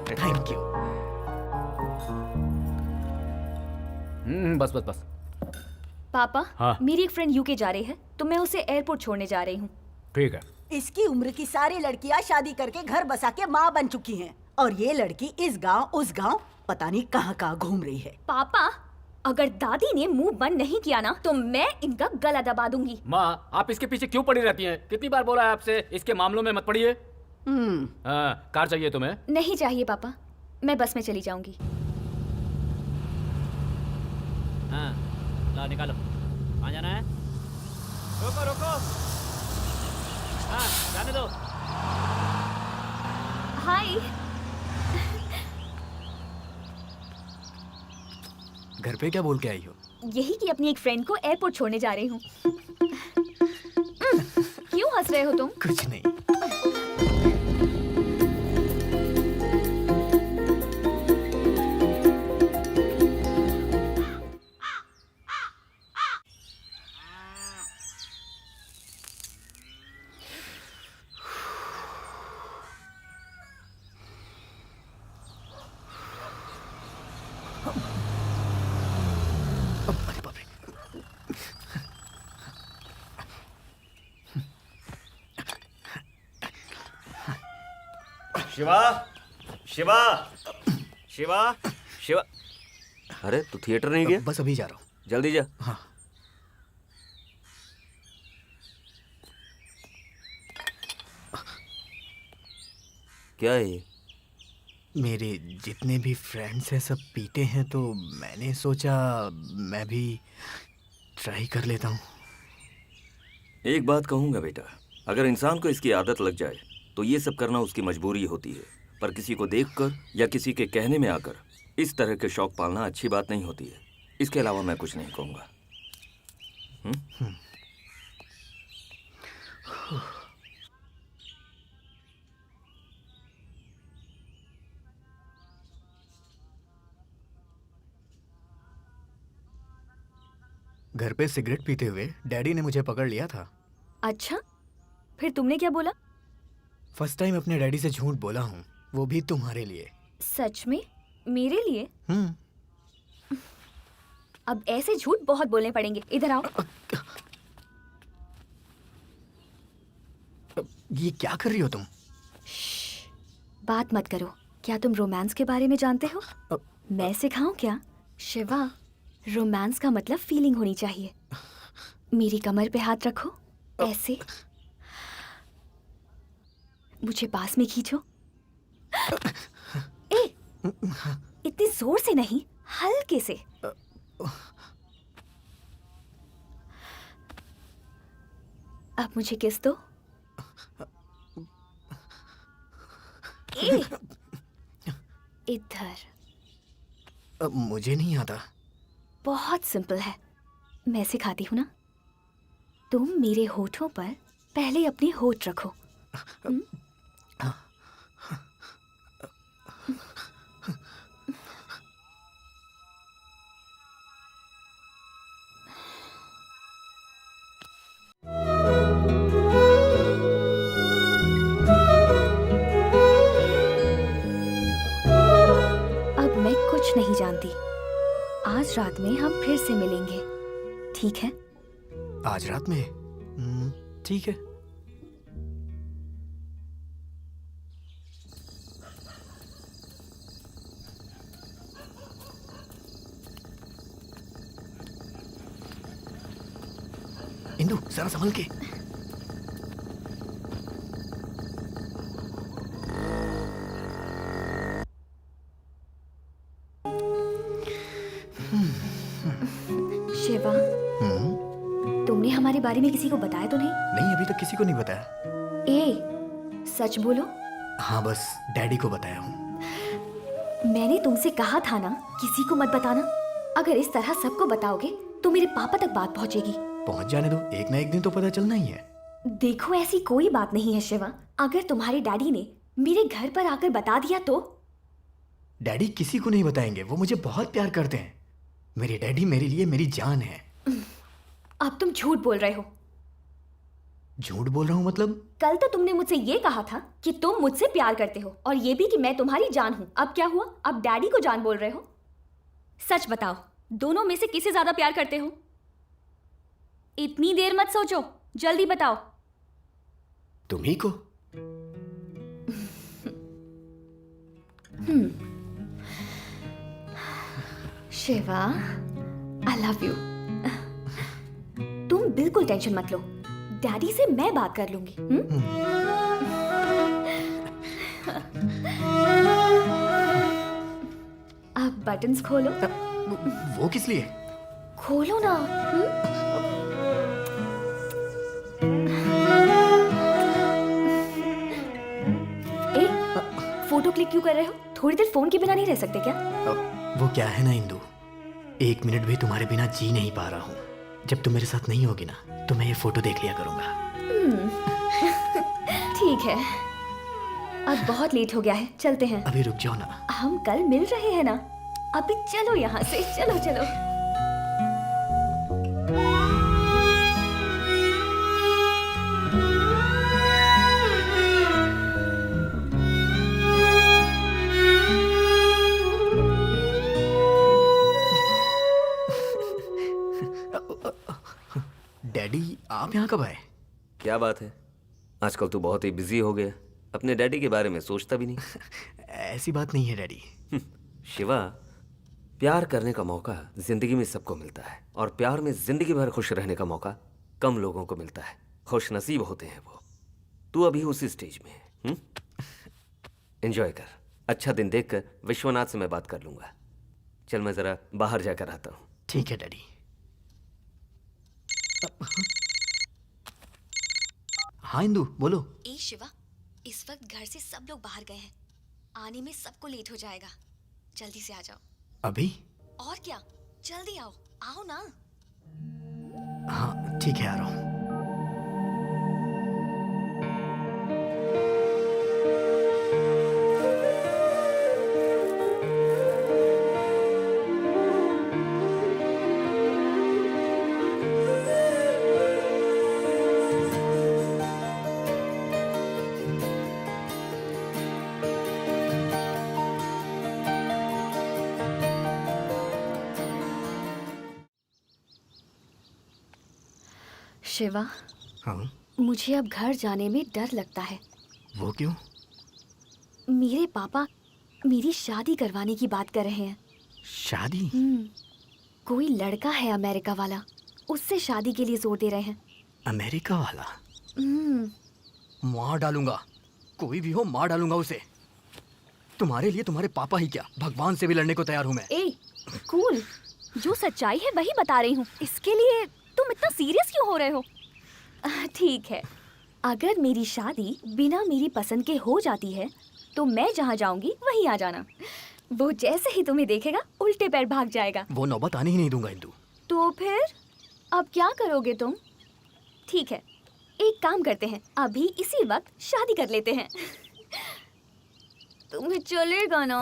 thank you. बस बस बस। पापा, हाँ? मेरी एक फ्रेंड यूके जा रही है, तो मैं उसे एयरपोर्ट छोड़ने जा रही हूँ। ठीक है। इसकी उम्र की सारी लड़कियां शादी करके घर बसा के माँ बन चुकी हैं, और ये लड़की इस गांव उस गांव पता नहीं कहाँ कहाँ घूम रही है। पापा, अगर दादी ने मुंह बंद नहीं किया ना तो मैं इनका गला दबा दूंगी। माँ, आप इसके पीछे क्यों पड़ी रहती हैं? कितनी बार बोला है आपसे इसके मामलों में मत पड़िए। हाँ, कार चाहिए तुम्हें? नहीं चाहिए पापा, मैं बस में चली जाऊंगी। हाँ, ला निकालो। कहाँ जाना है? रोको रोको। हाँ, जाने दो। हाय। घर पे क्या बोल के आई हो? यही कि अपनी एक फ्रेंड को एयरपोर्ट छोड़ने जा रही हूँ। क्यों हंस रहे हो तुम? कुछ नहीं। अरे बाप रे। शिवा, शिवा, शिवा, शिवा। अरे तू थिएटर नहीं गया? बस अभी जा रहा हूँ। जल्दी जा। हाँ। क्या है ये? मेरे जितने भी फ्रेंड्स हैं सब पीते हैं, तो मैंने सोचा मैं भी ट्राई कर लेता हूँ। एक बात कहूँगा बेटा, अगर इंसान को इसकी आदत लग जाए तो ये सब करना उसकी मजबूरी होती है, पर किसी को देखकर या किसी के कहने में आकर इस तरह के शौक पालना अच्छी बात नहीं होती है। इसके अलावा मैं कुछ नहीं कहूँगा। घर पे सिगरेट पीते हुए डैडी ने मुझे पकड़ लिया था। अच्छा, फिर तुमने क्या बोला? फर्स्ट टाइम अपने डैडी से झूठ बोला हूँ, वो भी तुम्हारे लिए। सच में? मेरे लिए? हम्म। अब ऐसे झूठ बहुत बोलने पड़ेंगे। इधर आओ। ये क्या कर रही हो तुम? बात मत करो। क्या तुम रोमांस के बारे में जानते हो? मैं सिखाऊं क्या? शिवा, रोमांस का मतलब फीलिंग होनी चाहिए। मेरी कमर पे हाथ रखो, ऐसे। मुझे पास में खींचो। ए, इतनी जोर से नहीं, हल्के से। अब मुझे किस दो। ए, इधर। मुझे नहीं आता। बहुत सिंपल है, मैं सिखाती हूँ ना। तुम मेरे होठों पर पहले अपने होठ रखो। अब मैं कुछ नहीं जानती। आज रात में हम फिर से मिलेंगे, ठीक है? आज रात में? ठीक है। इंदु, जरा संभल के। शिवा, तुमने हमारे बारे में किसी को बताया तो नहीं? नहीं, अभी तक किसी को नहीं बताया। ए, सच बोलो। हाँ, बस डैडी को बताया हूँ। मैंने तुमसे कहा था ना, किसी को मत बताना। अगर इस तरह सबको बताओगे तो मेरे पापा तक बात पहुंचेगी। पहुंच जाने दो, एक ना एक दिन तो पता चलना ही है। देखो, ऐसी कोई बात नहीं है शिवा। अगर तुम्हारे डैडी ने मेरे घर पर आकर बता दिया तो? डैडी किसी को नहीं बताएंगे, वो मुझे बहुत प्यार करते हैं। मेरे डैडी मेरे लिए मेरी जान है। अब तुम झूठ बोल रहे हो। झूठ बोल रहा हूँ मतलब? कल तो तुमने मुझसे ये कहा था कि तुम मुझसे प्यार करते हो, और ये भी कि मैं तुम्हारी जान हूँ। अब क्या हुआ? अब डैडी को जान बोल रहे हो? सच बताओ, दोनों में से किसे ज्यादा प्यार करते हो? इतनी देर मत सोचो, जल्दी बताओ। तुम्ही को। Shiva, I love you. तुम बिल्कुल टेंशन मत लो, डैडी से मैं बात कर लूंगी। अब बटन्स खोलो। वो किस लिए? खोलो ना। ए, फोटो क्लिक क्यों कर रहे हो? थोड़ी देर फोन के बिना नहीं रह सकते क्या? वो क्या है ना इंदु, 1 मिनट भी तुम्हारे बिना जी नहीं पा रहा हूँ। जब तुम मेरे साथ नहीं होगी ना, तो मैं ये फोटो देख लिया करूंगा। ठीक है, अब बहुत लेट हो गया है, चलते हैं। अभी रुक जाओ ना। हम कल मिल रहे हैं ना। अभी चलो यहाँ से, चलो चलो। डैडी, आप यहाँ कब आए? क्या बात है, आजकल तू बहुत ही बिजी हो गया, अपने डैडी के बारे में सोचता भी नहीं। ऐसी बात नहीं है डैडी। शिवा, प्यार करने का मौका जिंदगी में सबको मिलता है, और प्यार में जिंदगी भर खुश रहने का मौका कम लोगों को मिलता है। खुश नसीब होते हैं वो। तू अभी उसी स्टेज में है। एंजॉय कर। अच्छा दिन देखकर विश्वनाथ से मैं बात कर लूंगा। चल, मैं जरा बाहर जाकर आता हूँ। ठीक है डैडी। हाँ इंदु, बोलो। ए शिवा, इस वक्त घर से सब लोग बाहर गए हैं। आने में सबको लेट हो जाएगा। जल्दी से आ जाओ। अभी? और क्या, जल्दी आओ। आओ ना। हाँ ठीक है, आ रहा हूँ। शिवा, हाँ, मुझे अब घर जाने में डर लगता है। वो क्यों? मेरे पापा मेरी शादी करवाने की बात कर रहे हैं। शादी? कोई लड़का है अमेरिका वाला, उससे शादी के लिए जोर दे रहे हैं। अमेरिका वाला? हम्म। मार डालूंगा, कोई भी हो मार डालूंगा उसे। तुम्हारे लिए तुम्हारे पापा ही क्या, भगवान से भी लड़ने को तैयार हूँ मैं। ए, कूल, जो सच्चाई है वही बता रही हूँ। इसके लिए तुम इतना सीरियस क्यों हो रहे हो? ठीक है, अगर मेरी शादी बिना मेरी पसंद के हो जाती है तो मैं जहाँ जाऊंगी वहीं आ जाना। वो जैसे ही तुम्हें देखेगा उल्टे पैर भाग जाएगा। वो नौबत आने ही नहीं दूंगा इंदु। तो फिर अब क्या करोगे तुम? ठीक है, एक काम करते हैं, अभी इसी वक्त शादी कर लेते हैं। तुम्हें चलेगा ना?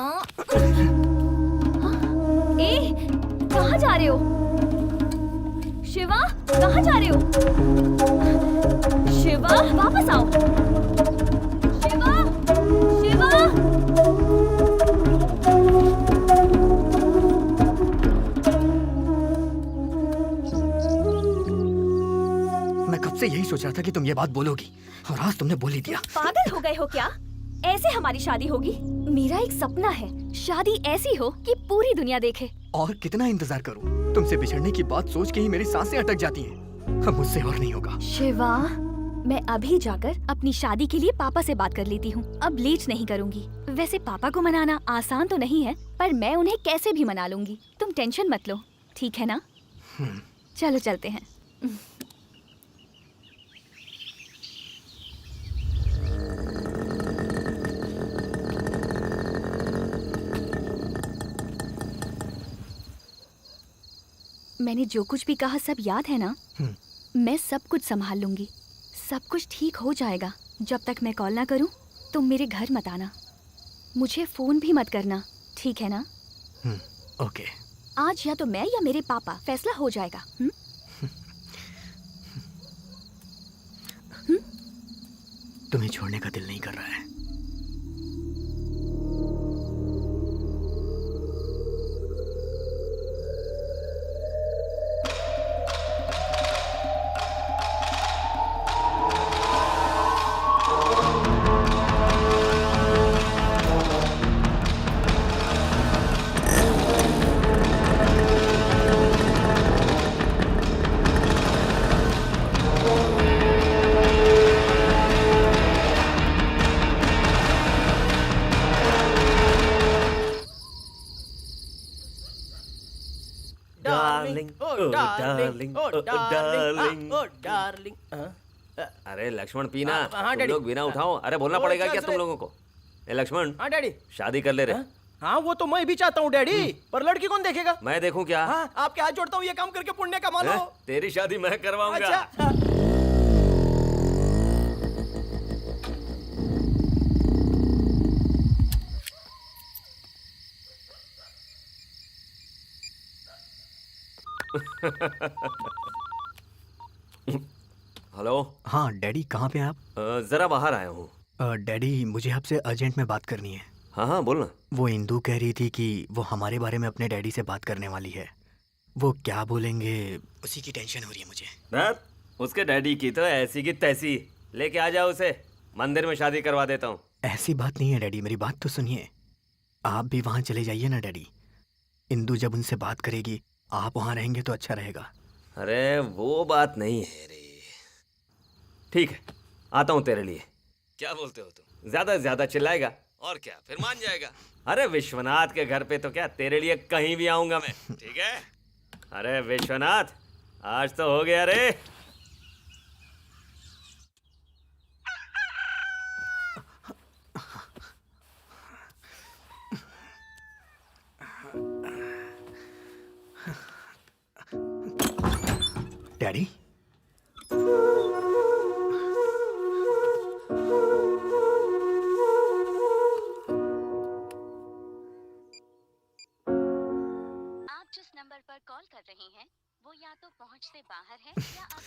ए, कहाँ जा रहे हो? शिवा, कहाँ जा रहे हो? शिवा, वापस आओ। शिवा, शिवा। मैं कब से यही सोच रहा था कि तुम ये बात बोलोगी, और आज तुमने बोल ही दिया। पागल हो गए हो क्या? ऐसे हमारी शादी होगी? मेरा एक सपना है, शादी ऐसी हो कि पूरी दुनिया देखे। और कितना इंतजार करूं? तुमसे बिछड़ने की बात सोच के ही मेरी सांसें अटक जाती हैं। अब मुझसे और नहीं होगा। शिवा, मैं अभी जाकर अपनी शादी के लिए पापा से बात कर लेती हूँ। अब लेट नहीं करूँगी। वैसे पापा को मनाना आसान तो नहीं है, पर मैं उन्हें कैसे भी मना लूंगी। तुम टेंशन मत लो, ठीक है ना? चलो चलते हैं। मैंने जो कुछ भी कहा सब याद है ना? मैं सब कुछ संभाल लूंगी, सब कुछ ठीक हो जाएगा। जब तक मैं कॉल ना करूं, तुम मेरे घर मत आना, मुझे फोन भी मत करना, ठीक है ना? ओके। आज या तो मैं या मेरे पापा, फैसला हो जाएगा। तुम्हें छोड़ने का दिल नहीं कर रहा है। अरे लक्ष्मण पीना, हाँ, तुम डैडी। लोग बिना उठाओ। अरे बोलना पड़ेगा क्या तुम लोगों को? ए लक्ष्मण, हाँ डैडी। शादी कर ले रे। हाँ वो तो मैं भी चाहता हूँ डैडी, पर लड़की कौन देखेगा? मैं देखूं क्या? हाँ, आपके हाथ जोड़ता हूँ, ये काम करके पुण्य कमा लो। हैं? तेरी शादी मैं करवाऊंगा। अच्छा। हेलो। हाँ डैडी, कहाँ पे हैं आप? जरा बाहर आया हूँ। डैडी, मुझे आपसे अर्जेंट में बात करनी है। हाँ हाँ बोलना। वो इंदु कह रही थी कि वो हमारे बारे में अपने डैडी से बात करने वाली है। वो क्या बोलेंगे, उसी की टेंशन हो रही है मुझे। धत, उसके डैडी की तो ऐसी की तैसी। लेके आ जाओ उसे, मंदिर में शादी करवा देता हूँ। ऐसी बात नहीं है डैडी, मेरी बात तो सुनिए। आप भी वहाँ चले जाइए ना डैडी। इंदु जब उनसे बात करेगी, आप वहाँ रहेंगे तो अच्छा रहेगा। अरे वो बात नहीं है रे। ठीक है, आता हूँ तेरे लिए। क्या बोलते हो तुम? ज्यादा से ज्यादा चिल्लाएगा और क्या, फिर मान जाएगा। अरे विश्वनाथ के घर पे तो क्या, तेरे लिए कहीं भी आऊंगा मैं, ठीक है? अरे विश्वनाथ, आज तो हो गया रे। डैडी, आप जिस नंबर पर कॉल कर रहे हैं वो या तो पहुंच से बाहर है या आप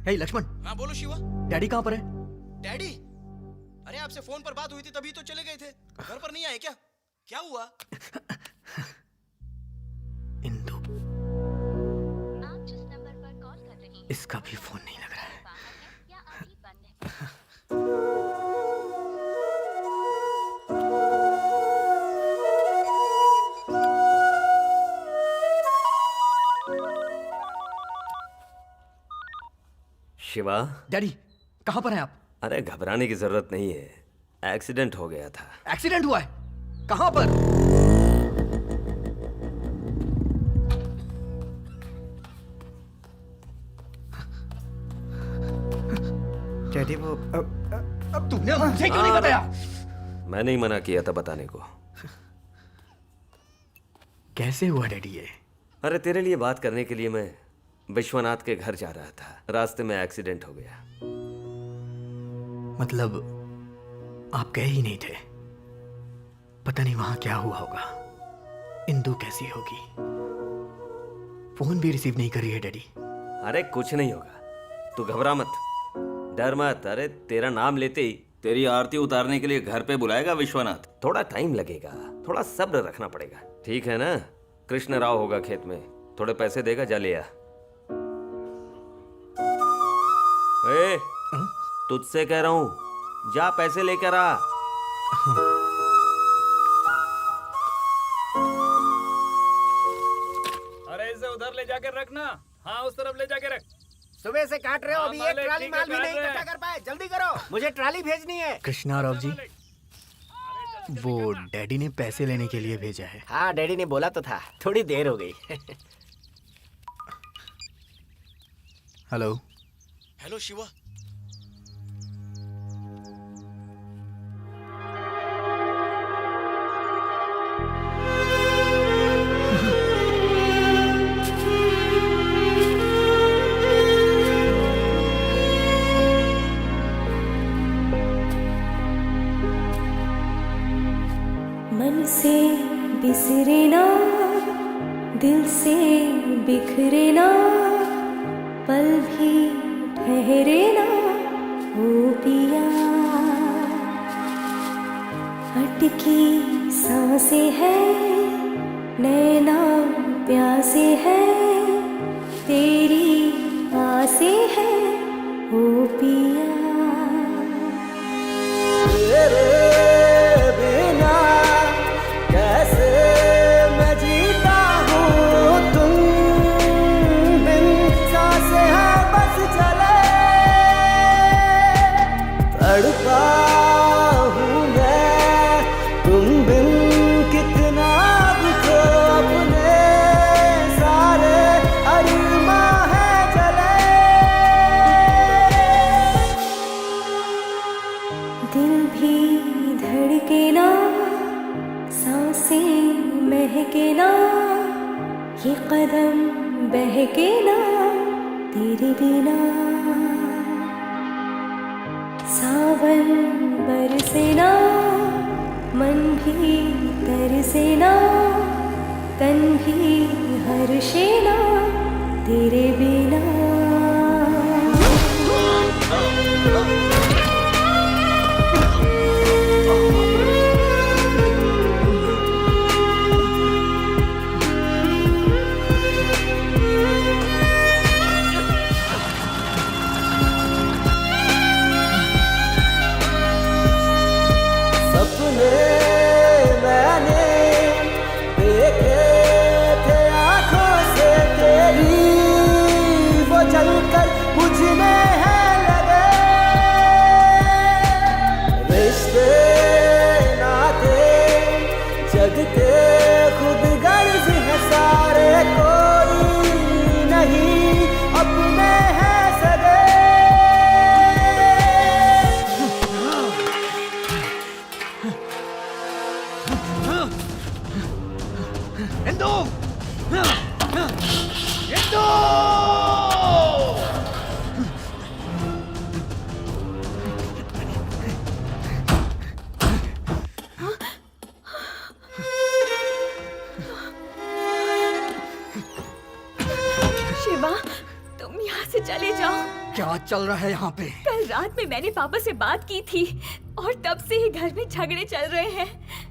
हे लक्ष्मण। हाँ बोलो शिवा। डैडी कहाँ पर है? डैडी, अरे आपसे फोन पर बात हुई थी तभी तो चले गए थे, घर पर नहीं आए क्या? क्या हुआ? इंदु, इसका भी फोन नहीं लग रहा है। शिवा। डैडी कहाँ पर हैं आप? अरे घबराने की जरूरत नहीं है, एक्सीडेंट हो गया था। एक्सीडेंट हुआ है? कहाँ पर? डैडी वो अब तुमने मुझे क्यों नहीं बताया? मैंने ही मना किया था बताने को। कैसे हुआ डैडी ये? अरे तेरे लिए बात करने के लिए मैं विश्वनाथ के घर जा रहा था, रास्ते में एक्सीडेंट हो गया। मतलब आप गए ही नहीं थे? पता नहीं वहां क्या हुआ होगा। इंदु कैसी होगी? फोन भी रिसीव नहीं कर रही है डैडी। अरे कुछ नहीं होगा, तू घबरा मत, डर मत। अरे तेरा नाम लेते ही तेरी आरती उतारने के लिए घर पे बुलाएगा विश्वनाथ। थोड़ा टाइम लगेगा, थोड़ा सब्र रखना पड़ेगा, ठीक है ना? कृष्ण राव होगा खेत में, थोड़े पैसे देगा, जा ले आ। ए, तुझसे कह रहा हूं, जा पैसे लेकर आ। अरे इसे उधर ले जाकर रखना। हाँ उस तरफ ले जाकर रख। सुबह से काट रहे हो, अभी एक ट्राली माल भी नहीं काट रहे इकट्ठा कर पाए। जल्दी करो, मुझे ट्राली भेजनी है। कृष्णा राव जी, वो डैडी ने पैसे लेने के लिए भेजा है। हाँ डैडी ने बोला तो था, थोड़ी देर हो गई। हेलो। हेलो शिवा। मन से बिसरे ना, दिल से बिखरे ना, पल भी ठहरे ना ओ पिया। अटकी सांसें हैं, नैना प्यासे हैं, तेरी आसें हैं ओ पिया। तेरे बिना कैसे मैं जीता हूँ, तुम बिन सांसें हैं बस चले। तड़पा हूँ मैं तुम बिन कितना भी, तो अपने सारे अरमां हैं जले। दिल भी धड़के ना, सांसें महके ना, ये कदम बहके ना तेरे बिना। सावन बरसे ना, मन भी तरसे ना, तन भी हर्षे ना तेरे बिना। सपने मैंने देखे थे आँखों से तेरी, वो क्या चल रहा है यहाँ पे? कल रात में मैंने पापा से बात की थी और तब से ही घर में झगड़े चल रहे हैं।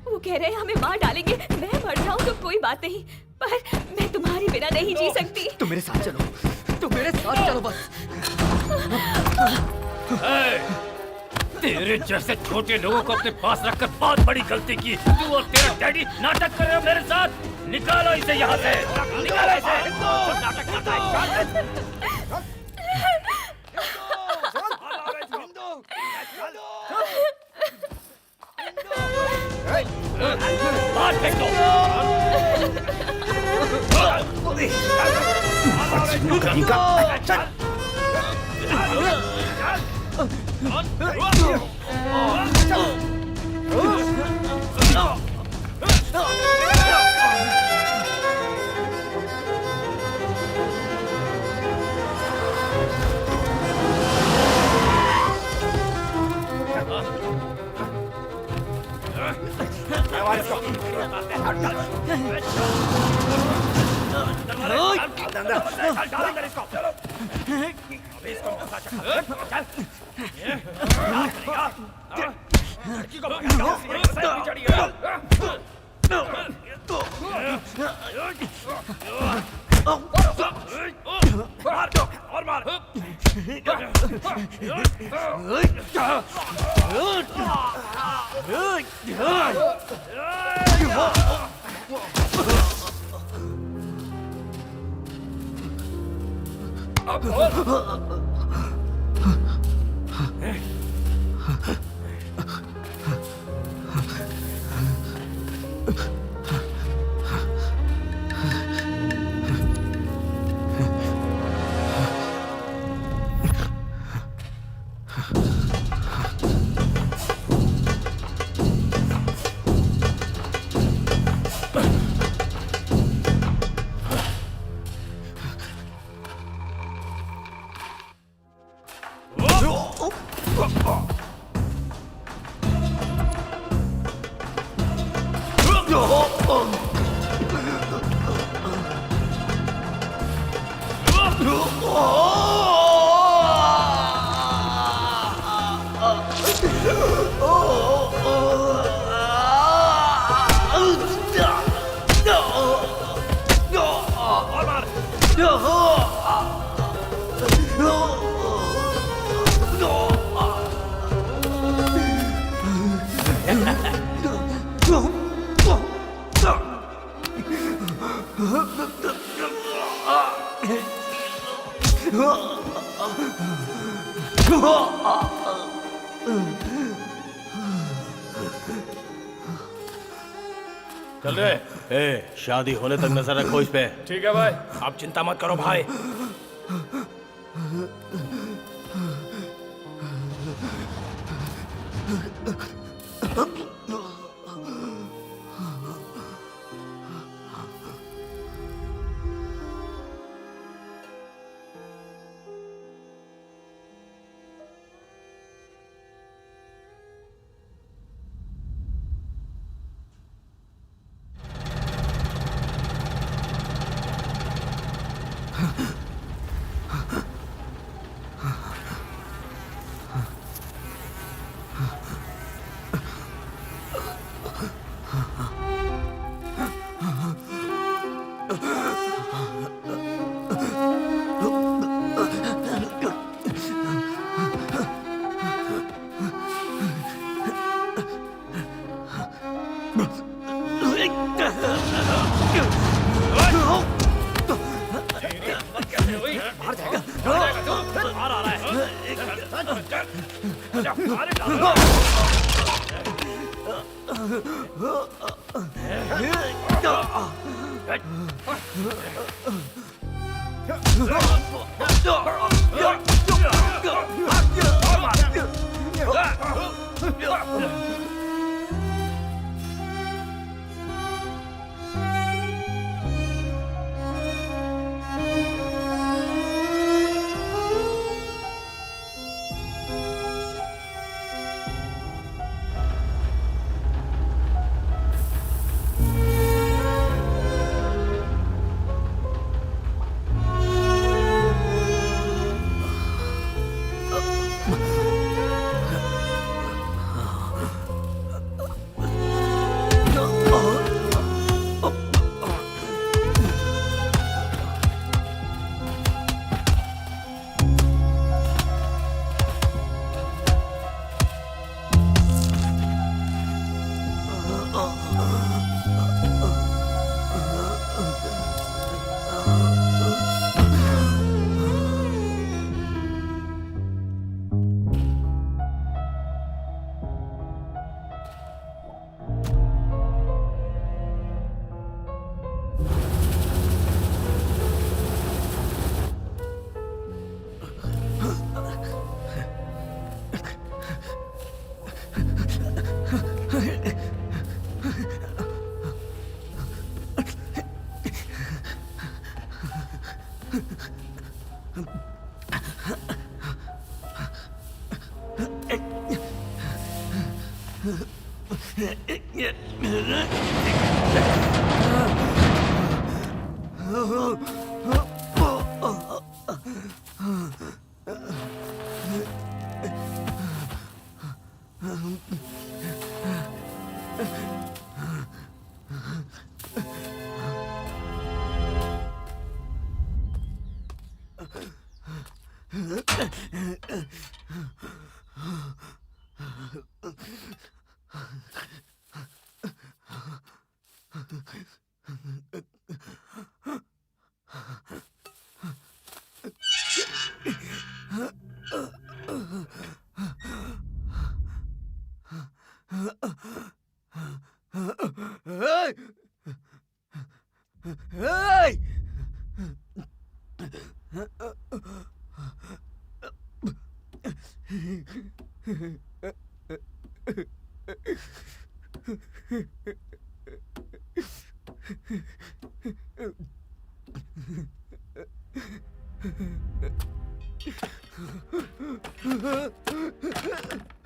वो कह रहे हैं हमें मार डालेंगे। मैं मर जाऊं तो कोई बात नहीं, पर मैं तुम्हारे बिना नहीं जी सकती। तुम मेरे साथ चलो, तुम मेरे साथ चलो बस। तेरे जैसे छोटे लोगों को अपने पास रखकर बहुत बड़ी गलती की। तू और तेरा डैडी नाटक कर रहे हो मेरे साथ। निकालो इसे यहाँ से, निकालो इसे। नाटक करता है। बाहर फेंक दो। चल रहे। ए, शादी होने तक नजर रखो इस पे। ठीक है भाई। आप चिंता मत करो भाई।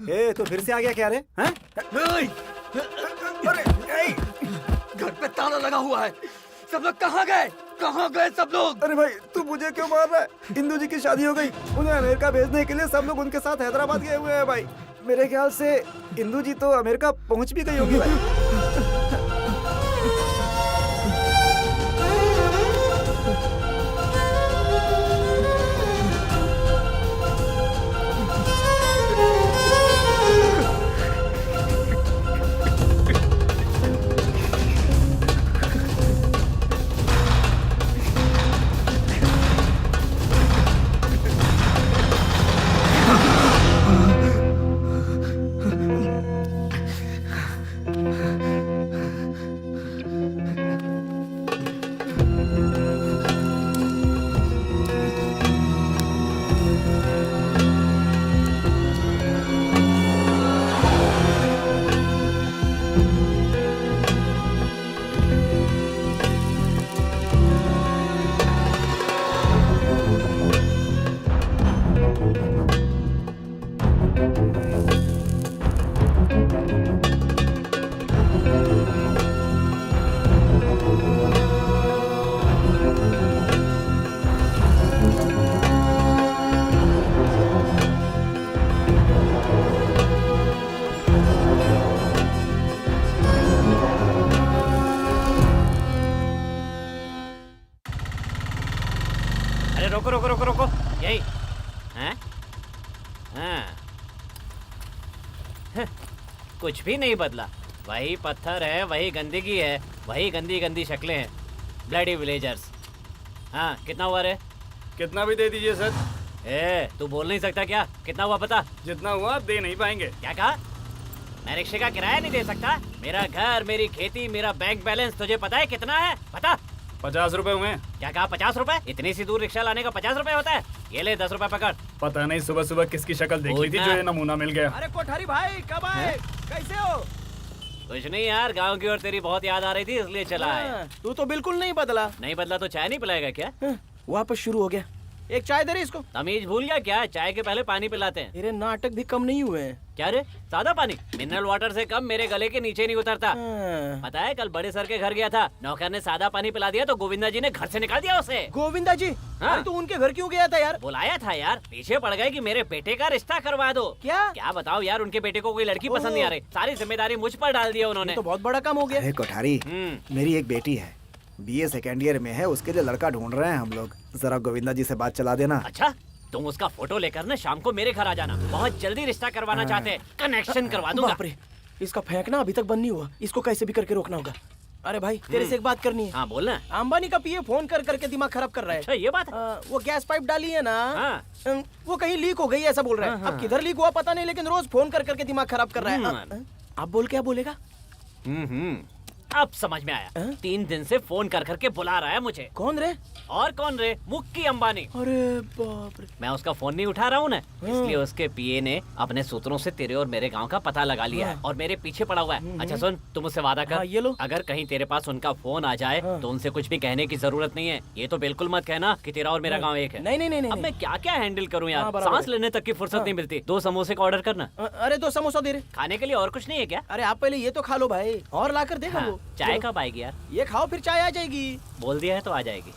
ए, तो फिर से आ गया क्या रे? हैं? घर पे ताला लगा हुआ है। सब लोग कहाँ गए? कहाँ गए सब लोग? अरे भाई तू मुझे क्यों मार रहा है? इंदू जी की शादी हो गई, उन्हें अमेरिका भेजने के लिए सब लोग उनके साथ हैदराबाद गए हुए हैं भाई। मेरे ख्याल से इंदू जी तो अमेरिका पहुंच भी गई होगी भाई। रोको रोको रोको रोको, यही हैं? हाँ। कुछ भी नहीं बदला, वही पत्थर है, वही गंदगी है, वही गंदी गंदी शक्लें हैं। Bloody villagers. हाँ, कितना हुआ रे? कितना भी दे दीजिए सर। तू बोल नहीं सकता क्या? कितना हुआ पता? जितना हुआ दे नहीं पाएंगे। क्या कहा? मैं रिक्शे का किराया नहीं दे सकता? मेरा घर, मेरी खेती, मेरा बैंक बैलेंस तुझे पता है कितना है? पता? 50 रुपए हुए। क्या कहा? 50 रुपए? इतनी सी दूर रिक्शा लाने का 50 रुपए होता है? ये ले 10 रुपए पकड़। पता नहीं सुबह सुबह किसकी शक्ल देख ली थी जो ये नमूना मिल गया। अरे कोठारी भाई कब आए? कैसे हो? कुछ नहीं यार, गांव की ओर तेरी बहुत याद आ रही थी इसलिए चला आया। तू तो बिल्कुल नहीं बदला। नहीं बदला तो चाय नहीं पिलाएगा क्या? वापस शुरू हो गया। एक चाय दे रहे इसको। तमीज भूल गया क्या? चाय के पहले पानी पिलाते हैं। तेरे नाटक भी कम नहीं हुए हैं। क्या रे, सादा पानी मिनरल वाटर से कम मेरे गले के नीचे नहीं उतरता। हाँ। पता है कल बड़े सर के घर गया था, नौकर ने सादा पानी पिला दिया तो गोविंदा जी ने घर से निकाल दिया उसे। गोविंदा जी? हाँ। अरे तू उनके घर क्यों गया था यार? बुलाया था यार, पीछे पड़ गए कि मेरे बेटे का रिश्ता करवा दो। क्या बताओ यार, उनके बेटे को कोई लड़की पसंद नहीं आ रही, सारी जिम्मेदारी मुझ पर डाल दिया उन्होंने। तो बहुत बड़ा काम हो गया। अरे कोठारी, मेरी एक बेटी है, BA सेकेंड ईयर में है, उसके लिए लड़का ढूंढ रहे हैं हम लोग। जरा गोविंदा जी से बात चला देना। अच्छा, तुम उसका फोटो लेकर ना शाम को मेरे घर आ जाना, बहुत जल्दी रिश्ता करवाना चाहते हैं, कनेक्शन करवा दूंगा। बाप रे, इसका फेंकना अभी तक बंद नहीं हुआ, इसको कैसे भी करके रोकना होगा। अरे भाई तेरे से एक बात करनी है। हाँ बोलना। अंबानी का पीए फोन कर करके दिमाग खराब कर रहा है। अच्छा ये बात है? वो गैस पाइप डाली है ना, हाँ। वो कहीं लीक हो गई ऐसा बोल रहा है। हाँ, अब किधर लीक हुआ पता नहीं, लेकिन रोज फोन कर करके दिमाग खराब कर रहा है। अब बोल क्या बोलेगा? अब समझ में आया। 3 दिन से फोन कर करके बुला रहा है मुझे। कौन रे? और कौन रे? मुक्की अंबानी। अरे बाप रे। मैं उसका फोन नहीं उठा रहा हूँ ना, इसलिए उसके पीए ने अपने सूत्रों से तेरे और मेरे गांव का पता लगा लिया है और मेरे पीछे पड़ा हुआ है। अच्छा सुन, तुम उससे वादा कर, ये लो। अगर कहीं तेरे पास उनका फोन आ जाए तो उनसे कुछ भी कहने की जरूरत नहीं है। ये तो बिल्कुल मत कहना कि तेरा और मेरा गाँव एक है। नहीं। अब मैं क्या क्या हैंडल करूँ यार, बराबर सांस लेने तक की फुर्सत नहीं मिलती। 2 समोसे का ऑर्डर करना। अरे 2 समोसा दे रहे। खाने के लिए और कुछ नहीं है क्या? अरे आप पहले ये तो खा लो भाई, और ला कर देगा वो। चाय कब आएगी यार? ये खाओ फिर चाय आ जाएगी। बोल दिया है तो आ जाएगी।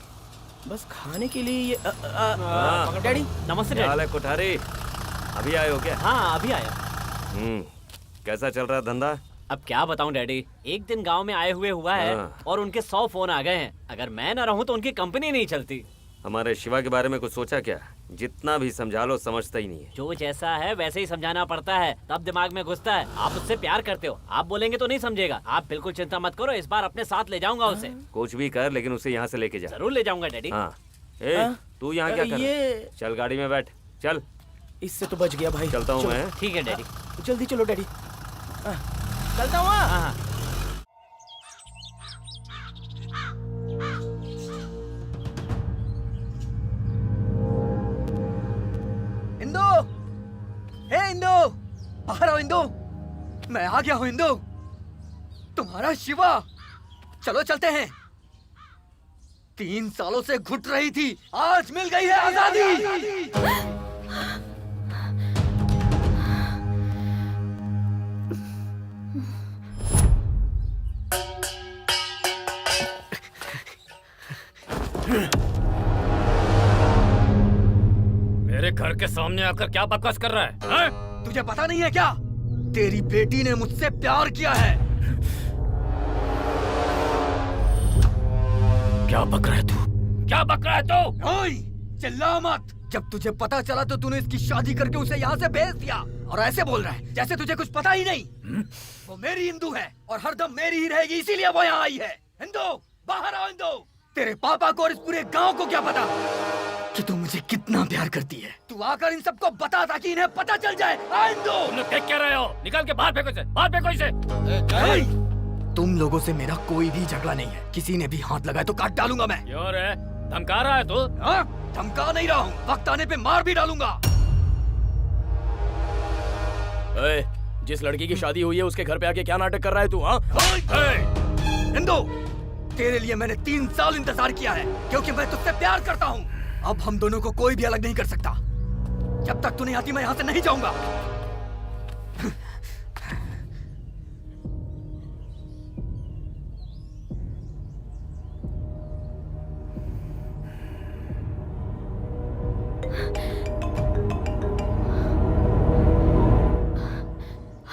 बस खाने के लिए ये डैडी नमस्ते क्या हाल डैडी। है कोठारी? अभी आए हो क्या? हाँ अभी आया। कैसा चल रहा है धंधा? अब क्या बताऊं डैडी, एक दिन गांव में आए हुआ है और उनके 100 फोन आ गए हैं। अगर मैं ना रहूं तो उनकी कंपनी नहीं चलती। हमारे शिवा के बारे में कुछ सोचा क्या? जितना भी समझा लो समझता ही नहीं है। जो जैसा है वैसे ही समझाना पड़ता है, तब दिमाग में घुसता है। आप उससे प्यार करते हो, आप बोलेंगे तो नहीं समझेगा। आप बिल्कुल चिंता मत करो, इस बार अपने साथ ले जाऊंगा उसे। कुछ भी कर लेकिन उसे यहाँ से लेके जा। जरूर ले जाऊंगा डैडी। हाँ। तू यहाँ क्या कर रहा है? चल गाड़ी में बैठ, चल। इससे तो बच गया भाई। चलता हूँ मैं। ठीक है डैडी। जल्दी चलो डैडी। चलता हूँ। हाँ। इंदु, हे इंदु, बाहर आओ इंदु। मैं आ गया हूँ इंदु, तुम्हारा शिवा। चलो चलते हैं। 3 सालों से घुट रही थी, आज मिल गई है आजादी। मेरे घर के सामने आकर क्या बकवास कर रहा है? तुझे पता नहीं है क्या? तेरी बेटी ने मुझसे प्यार किया है। क्या बक रहा है तू? क्या बक रहा है तू? ओए, चिल्ला मत। जब तुझे पता चला तो तूने इसकी शादी करके उसे यहाँ से भेज दिया, और ऐसे बोल रहा है जैसे तुझे कुछ पता ही नहीं। वो मेरी हिंदू है और हरदम मेरी ही रहेगी, इसीलिए वो यहाँ आई है। हिंदू, बाहर आओ हिंदू। तेरे पापा को और इस पूरे गांव को क्या पता कि तू मुझे कितना प्यार करती है? तू आकर इन सबको बता ताकि इन्हें पता चल जाए। आ हिंदू। तुम लोग देख क्या रहे हो? निकाल के बाहर फेंको इसे, बाहर फेंको इसे। तुम लोगों से मेरा कोई भी झगड़ा नहीं है, किसी ने भी हाथ लगाए तो काट डालूंगा मैं। क्यों रे, धमका रहा है तू? धमका नहीं रहा हूँ, वक्त आने पे मार भी डालूंगा। जिस लड़की की शादी हुई है उसके घर पे आके क्या नाटक कर रहा है तू? हिंदू, तेरे लिए मैंने 3 साल इंतजार किया है, क्योंकि मैं तुझसे प्यार करता हूँ। अब हम दोनों को कोई भी अलग नहीं कर सकता। जब तक तू नहीं आती मैं यहाँ से नहीं जाऊंगा।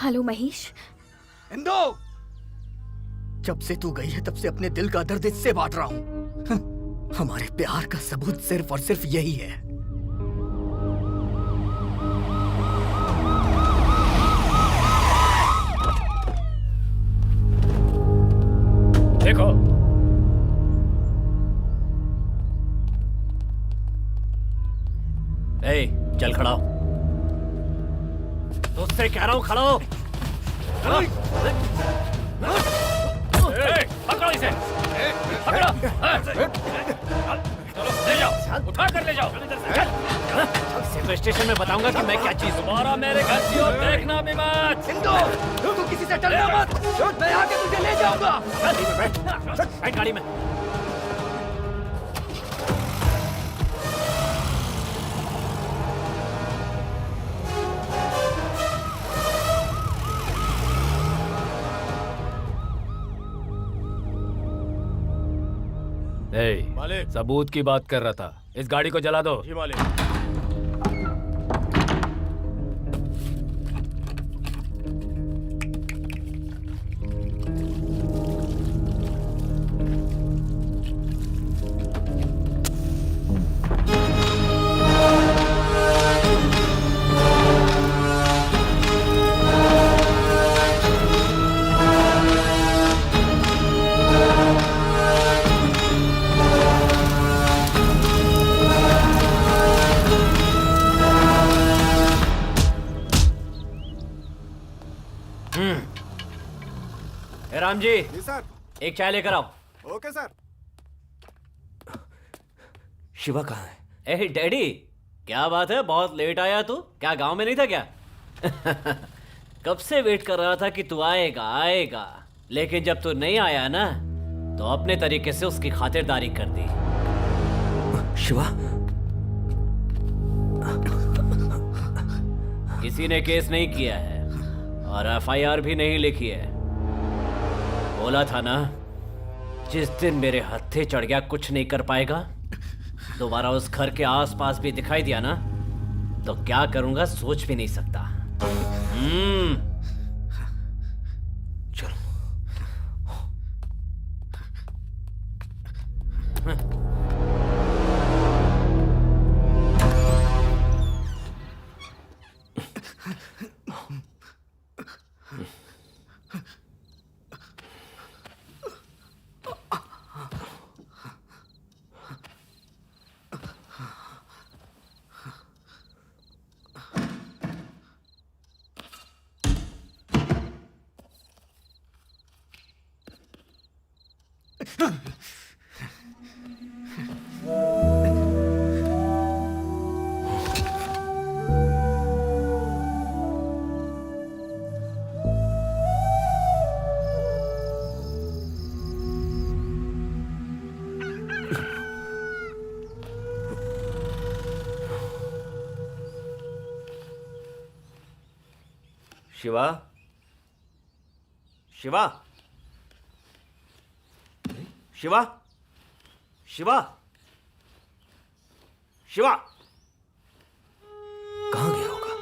हेलो महेश। इंदु, जब से तू गई है तब से अपने दिल का दर्द इससे बांट रहा हूँ। हमारे प्यार का सबूत सिर्फ और सिर्फ यही है। देखो, चल खड़ा हो। तुझसे कह रहा हूँ खड़ा हो। पकड़ो इसे, पकड़ो। ले जाओ, उठा कर ले जाओ। सिर्फ स्टेशन में बताऊंगा कि मैं क्या चीज हूँ। दोबारा मेरे घर की ओर देखना भी मत। हिंदू, तू किसी से डरना मत। मैं आके तुझे ले जाऊंगा। बैठ गाड़ी में। मालिक। सबूत की बात कर रहा था। इस गाड़ी को जला दो। जी मालिक। ए राम जी, जी सर। एक चाय लेकर आओ। Okay sir. शिवा कहाँ है? ए डैडी, क्या बात है, बहुत लेट आया तू? क्या गांव में नहीं था क्या? कब से वेट कर रहा था कि तू आएगा आएगा, लेकिन जब तू नहीं आया ना तो अपने तरीके से उसकी खातिरदारी कर दी। शिवा, किसी ने केस नहीं किया है और एफआईआर भी नहीं लिखी है। बोला था ना, जिस दिन मेरे हत्थे चढ़ गया कुछ नहीं कर पाएगा, दोबारा उस घर के आसपास भी दिखाई दिया ना तो क्या करूंगा सोच भी नहीं सकता। चलो। शिवा, शिवा, शिवा, शिवा, शिवा, कहाँ गया होगा?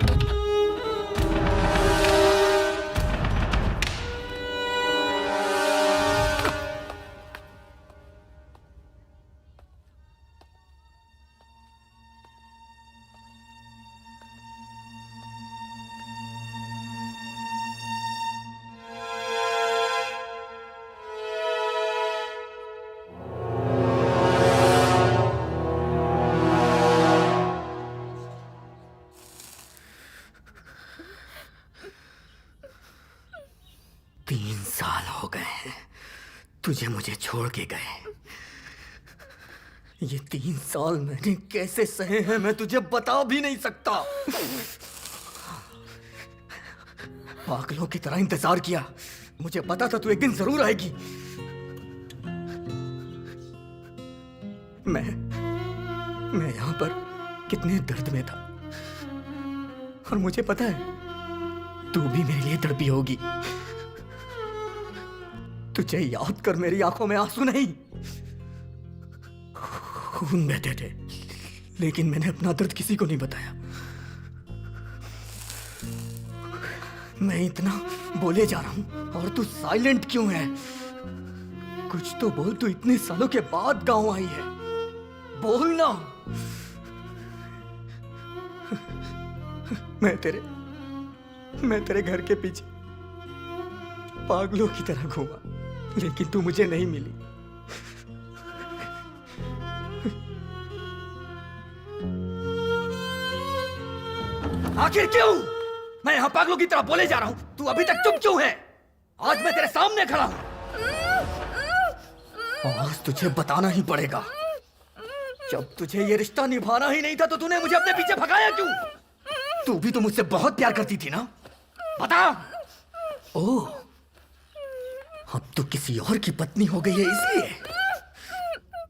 तुझे मुझे छोड़ के गए। ये 3 साल मैंने कैसे सहे हैं मैं तुझे बता भी नहीं सकता। पागलों की तरह इंतजार किया, मुझे पता था तू एक दिन जरूर आएगी। मैं यहां पर कितने दर्द में था और मुझे पता है तू भी मेरे लिए तड़पी होगी। तुझे याद कर मेरी आंखों में आंसू नहीं, खून बहते थे, लेकिन मैंने अपना दर्द किसी को नहीं बताया। मैं इतना बोले जा रहा हूं और तू साइलेंट क्यों है? कुछ तो बोल, तू इतने सालों के बाद गांव आई है, बोल ना। मैं तेरे घर के पीछे पागलों की तरह घूमा, लेकिन तू मुझे नहीं मिली। आखिर क्यों? मैं यहां पागलों की तरह बोले जा रहा हूं, तू अभी तक चुप क्यों है? आज मैं तेरे सामने खड़ा हूं, आज तुझे बताना ही पड़ेगा। जब तुझे ये रिश्ता निभाना ही नहीं था तो तूने मुझे अपने पीछे भगाया क्यों? तू भी तो मुझसे बहुत प्यार करती थी ना, बता। ओह, अब तो किसी और की पत्नी हो गई है इसलिए?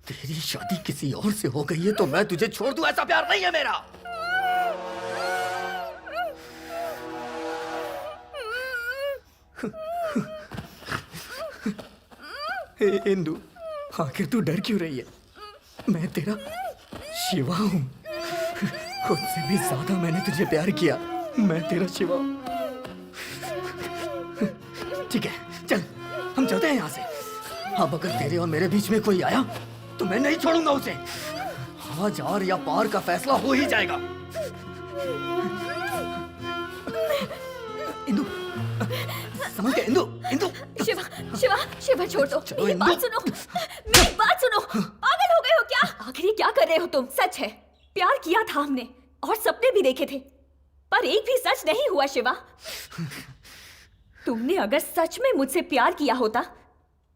तेरी शादी किसी और से हो गई है तो मैं तुझे छोड़ दूं, ऐसा प्यार नहीं है मेरा। इंदु, आखिर तू डर क्यों रही है? मैं तेरा शिवा हूँ। खुद से भी ज्यादा मैंने तुझे प्यार किया। मैं तेरा शिवा हूँ। ठीक है, चल हम चलते हैं यहाँ से। अब अगर तेरे और मेरे बीच में कोई आया तो मैं नहीं छोड़ूंगा उसे। आज आर या पार का फैसला हो ही जाएगा। इंदु, समझ गए? इंदु, इंदु। शिवा शिवा शिवा छोड़ दो, चलो, मेरी इंदु। बात सुनो, मेरी बात सुनो। पागल हो गए हो क्या? आखिर ये क्या कर रहे हो तुम? सच है, प्यार किया था हमने और सपने भी देखे थे, पर एक भी सच नहीं हुआ शिवा। तुमने अगर सच में मुझसे प्यार किया होता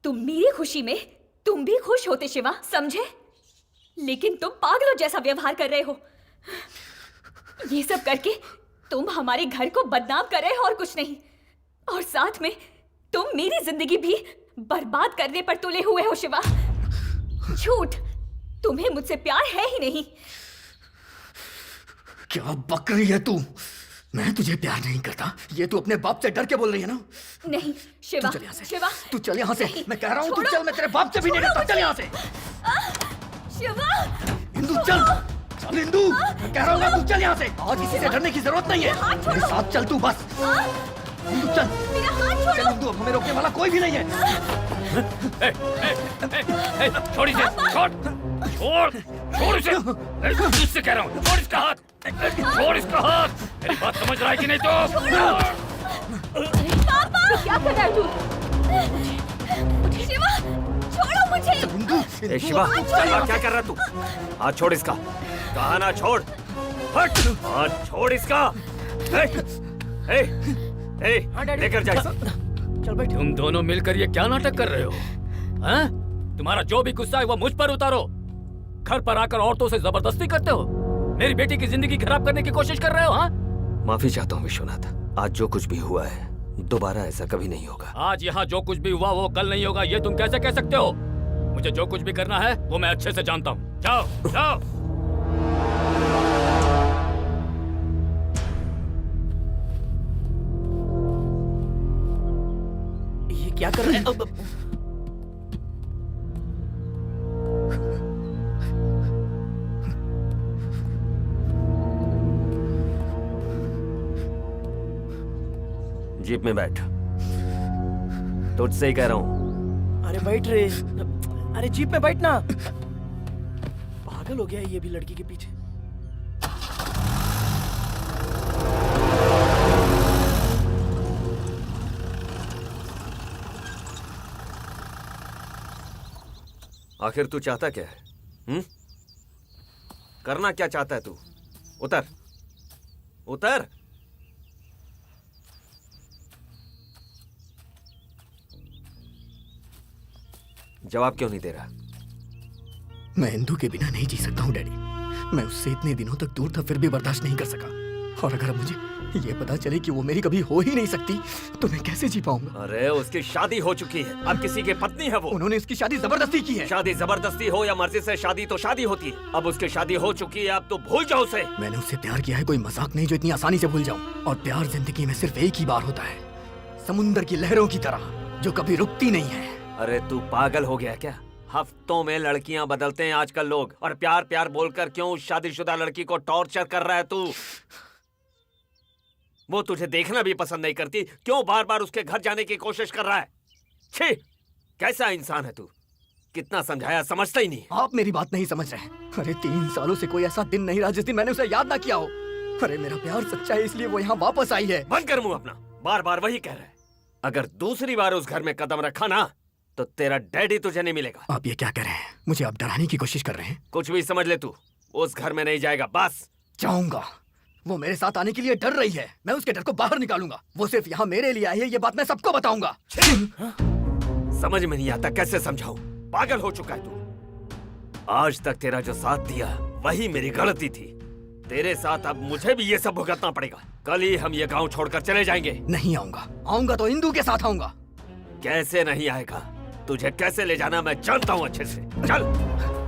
तो मेरी खुशी में तुम भी खुश होते शिवा, समझे? लेकिन तुम पागलों जैसा व्यवहार कर रहे हो। ये सब करके तुम हमारे घर को बदनाम कर रहे हो और कुछ नहीं। और साथ में तुम मेरी जिंदगी भी बर्बाद करने पर तुले हुए हो शिवा। झूठ, तुम्हें मुझसे प्यार है ही नहीं। क्या बक रही है तू? मैं तुझे प्यार नहीं करता, ये तू अपने बाप से डर के बोल रही है ना? नहीं शिवा, तू चल यहाँ से। शिवा, तू चल यहाँ से। नहीं, मैं कह रहा हूँ तू छोड़ो। चल, मैं तेरे बाप से भी नहीं डरता। चल यहाँ से। शिवा, इंदु चल, चल इंदु, मैं कह रहा हूँ ना तू चल यहाँ से। आज किसी से डरने की जरूरत नहीं है। मेरे साथ चल तू बस। इंदु चल, मेरा हाथ छोड़ो। चल इंदु, अब हमें रोकने वाला कोई भी नहीं है। छोड़ इसे, छोड़, छोड़, छोड़ इसे। तुझसे कह रहा हूँ, छोड़ इसका हाथ, छोड़ इसका हाथ। मेरी बात समझ रहा है कि नहीं तो? पापा, क्या कर रहा है तू? शिवा, छोड़ो मुझे। इंदु, ए शिवा, शिवा क्या कर रहा तू? हाथ छोड़ इसका। कहा ना छोड़। हट, हाथ छोड़ इसका। ए, ए, ए, लेकर जा इसे। चल बैठ। तुम दोनों मिलकर ये क्या नाटक कर रहे हो? हैं? तुम्हारा जो भी गुस्सा है वो मुझ पर उतारो। घर पर आकर औरतों से जबरदस्ती करते हो। मेरी बेटी की जिंदगी खराब करने की कोशिश कर रहे हो। हाँ? माफी चाहता हूँ विश्वनाथ, आज जो कुछ भी हुआ है दोबारा ऐसा कभी नहीं होगा। आज यहाँ जो कुछ भी हुआ वो कल नहीं होगा, ये तुम कैसे कह सकते हो? मुझे जो कुछ भी करना है वो मैं अच्छे से जानता हूँ। जाओ, जाओ। ये क्या कर रहे हैं? जीप में बैठ, तुझसे ही कह रहा हूँ। अरे बैठ रे। अरे जीप में बैठ ना। पागल हो गया है ये भी लड़की के पीछे। आखिर तू चाहता क्या है? करना क्या चाहता है तू? उतर, उतर। जवाब क्यों नहीं दे रहा? मैं इंदु के बिना नहीं जी सकता हूँ डैडी। मैं उससे इतने दिनों तक दूर था फिर भी बर्दाश्त नहीं कर सका। और अगर अब मुझे ये पता चले कि वो मेरी कभी हो ही नहीं सकती तो मैं कैसे जी पाऊंगा? अरे उसकी शादी हो चुकी है, अब किसी की पत्नी है वो। उन्होंने इसकी शादी जबरदस्ती की है। शादी जबरदस्ती हो या मर्जी से, शादी तो शादी होती है। अब उसकी शादी हो चुकी है, अब तो भूल जाओ उसे। मैंने उससे प्यार किया है, कोई मजाक नहीं जो इतनी आसानी से भूल जाऊं। और प्यार जिंदगी में सिर्फ एक ही बार होता है, समुंदर की लहरों की तरह जो कभी रुकती नहीं है। अरे तू पागल हो गया क्या? हफ्तों में लड़कियां बदलते हैं आजकल लोग, और प्यार प्यार बोलकर क्यों उस शादीशुदा लड़की को टॉर्चर कर रहा है तू? वो तुझे देखना भी पसंद नहीं करती, क्यों बार बार उसके घर जाने की कोशिश कर रहा है? छी, कैसा इंसान है तू? कितना समझाया, समझता ही नहीं। आप मेरी बात नहीं समझ रहे। अरे 3 सालों से कोई ऐसा दिन नहीं रहा जिस दिन मैंने उसे याद ना किया हो। अरे मेरा प्यार सच्चा है, इसलिए वो यहाँ वापस आई है। बंद कर मुंह अपना, बार बार वही कह रहा है। अगर दूसरी बार उस घर में कदम रखा ना तो तेरा डैडी तुझे नहीं मिलेगा। आप ये क्या कर रहे हैं? मुझे आप डराने की कोशिश कर रहे हैं। कुछ भी समझ ले तू, उस घर में नहीं जाएगा बस। जाऊंगा। वो मेरे साथ आने के लिए डर रही है, मैं उसके डर को बाहर निकालूंगा। वो सिर्फ यहाँ मेरे लिए आई है, ये बात मैं सबको बताऊंगा। समझ में नहीं आता कैसे समझाऊं, पागल हो चुका है तू। आज तक तेरा जो साथ दिया वही मेरी गलती थी। तेरे साथ अब मुझे भी ये सब भुगतना पड़ेगा। कल ही हम ये गांव छोड़कर चले जाएंगे। नहीं आऊंगा, आऊंगा तो इंदु के साथ आऊंगा। कैसे नहीं आएगा? तुझे कैसे ले जाना मैं जानता हूँ अच्छे से। चल।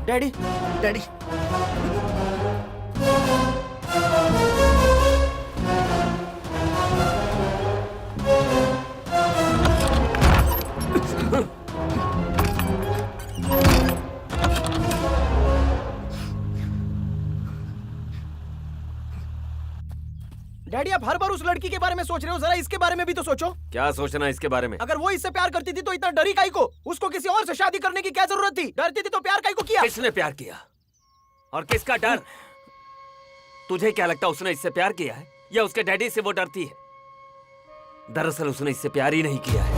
Daddy, daddy. डैडी आप हर बार उस लड़की के बारे में सोच रहे हो, जरा इसके बारे में भी तो सोचो। क्या सोचना इसके बारे में? अगर वो इससे प्यार करती थी तो इतना डरी काई को? उसको किसी और से शादी करने की क्या जरूरत थी? डरती थी तो प्यार काई को किया? किसने प्यार किया और किसका डर? तुझे क्या लगता उसने इससे प्यार किया है या उसके डैडी से वो डरती है? दरअसल उसने इससे प्यार ही नहीं किया है,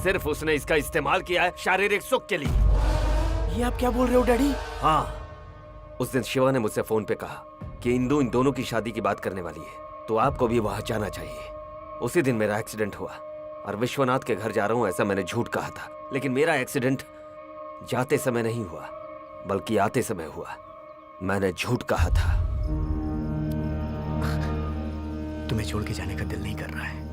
सिर्फ उसने इसका इस्तेमाल किया है शारीरिक सुख के लिए। ये आप क्या बोल रहे हो डैडी? हाँ, उस दिन शिवा ने मुझसे फोन पे कहा कि इंदु इन दोनों की शादी की बात करने वाली है, तो आपको भी वहां जाना चाहिए। उसी दिन मेरा एक्सीडेंट हुआ और विश्वनाथ के घर जा रहा हूं ऐसा मैंने झूठ कहा था, लेकिन मेरा एक्सीडेंट जाते समय नहीं हुआ बल्कि आते समय हुआ। मैंने झूठ कहा था। तुम्हें छोड़ के जाने का दिल नहीं कर रहा है।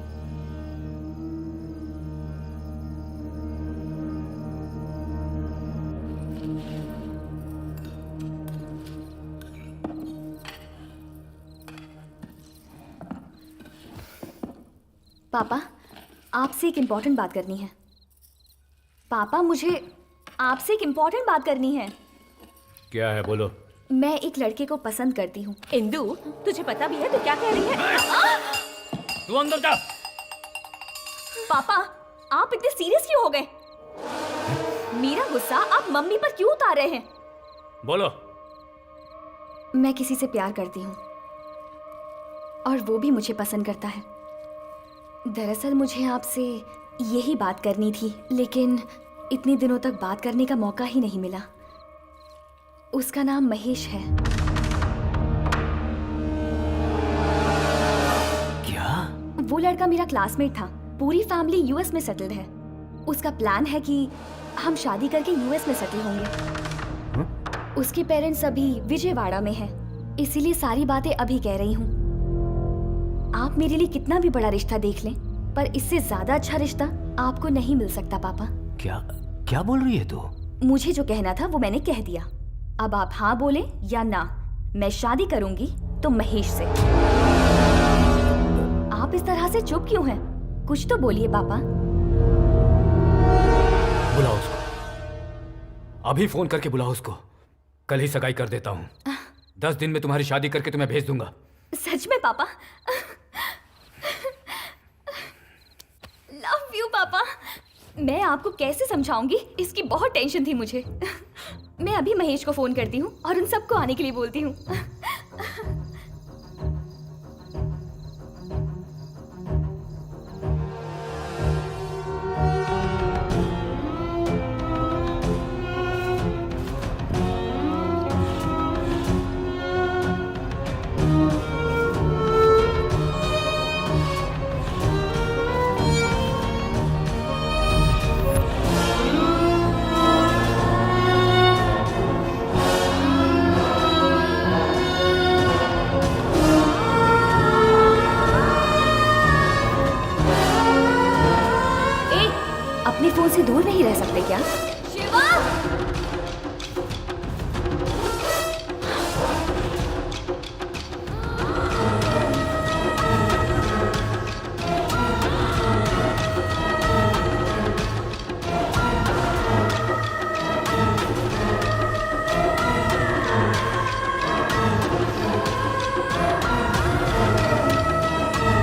पापा, आपसे एक इम्पोर्टेंट बात करनी है। पापा, मुझे आपसे एक इम्पोर्टेंट बात करनी है। क्या है, बोलो। मैं एक लड़के को पसंद करती हूँ। इंदु, तुझे पता भी है तू क्या कह रही है? तू अंदर जा। पापा, आप इतने सीरियस क्यों हो गए? मेरा गुस्सा आप मम्मी पर क्यों उतार रहे हैं? बोलो। मैं किसी से प्यार करती हूँ और वो भी मुझे पसंद करता है। दरअसल मुझे आपसे यही बात करनी थी, लेकिन इतने दिनों तक बात करने का मौका ही नहीं मिला। उसका नाम महेश है। क्या? वो लड़का मेरा क्लासमेट था। पूरी फैमिली यूएस में सेटल्ड है। उसका प्लान है कि हम शादी करके यूएस में सेटल होंगे। उसके पेरेंट्स अभी विजयवाड़ा में हैं, इसीलिए सारी बातें अभी कह रही हूँ। आप मेरे लिए कितना भी बड़ा रिश्ता देख लें, पर इससे ज्यादा अच्छा रिश्ता आपको नहीं मिल सकता पापा। क्या क्या बोल रही है तू? मुझे जो कहना था वो मैंने कह दिया। अब आप हाँ बोले या ना, मैं शादी करूंगी तो महेश से। आप इस तरह से चुप क्यों हैं? कुछ तो बोलिए पापा। बुलाओ उसको, अभी फोन करके बुलाओ उसको। कल ही सगाई कर देता हूँ। 10 दिन में तुम्हारी शादी करके तुम्हें भेज दूंगा। सच में पापा? लव यू पापा। मैं आपको कैसे समझाऊंगी, इसकी बहुत टेंशन थी मुझे। मैं अभी महेश को फोन करती हूँ और उन सबको आने के लिए बोलती हूँ। अपने फोन से दूर नहीं रह सकते क्या? शिवा!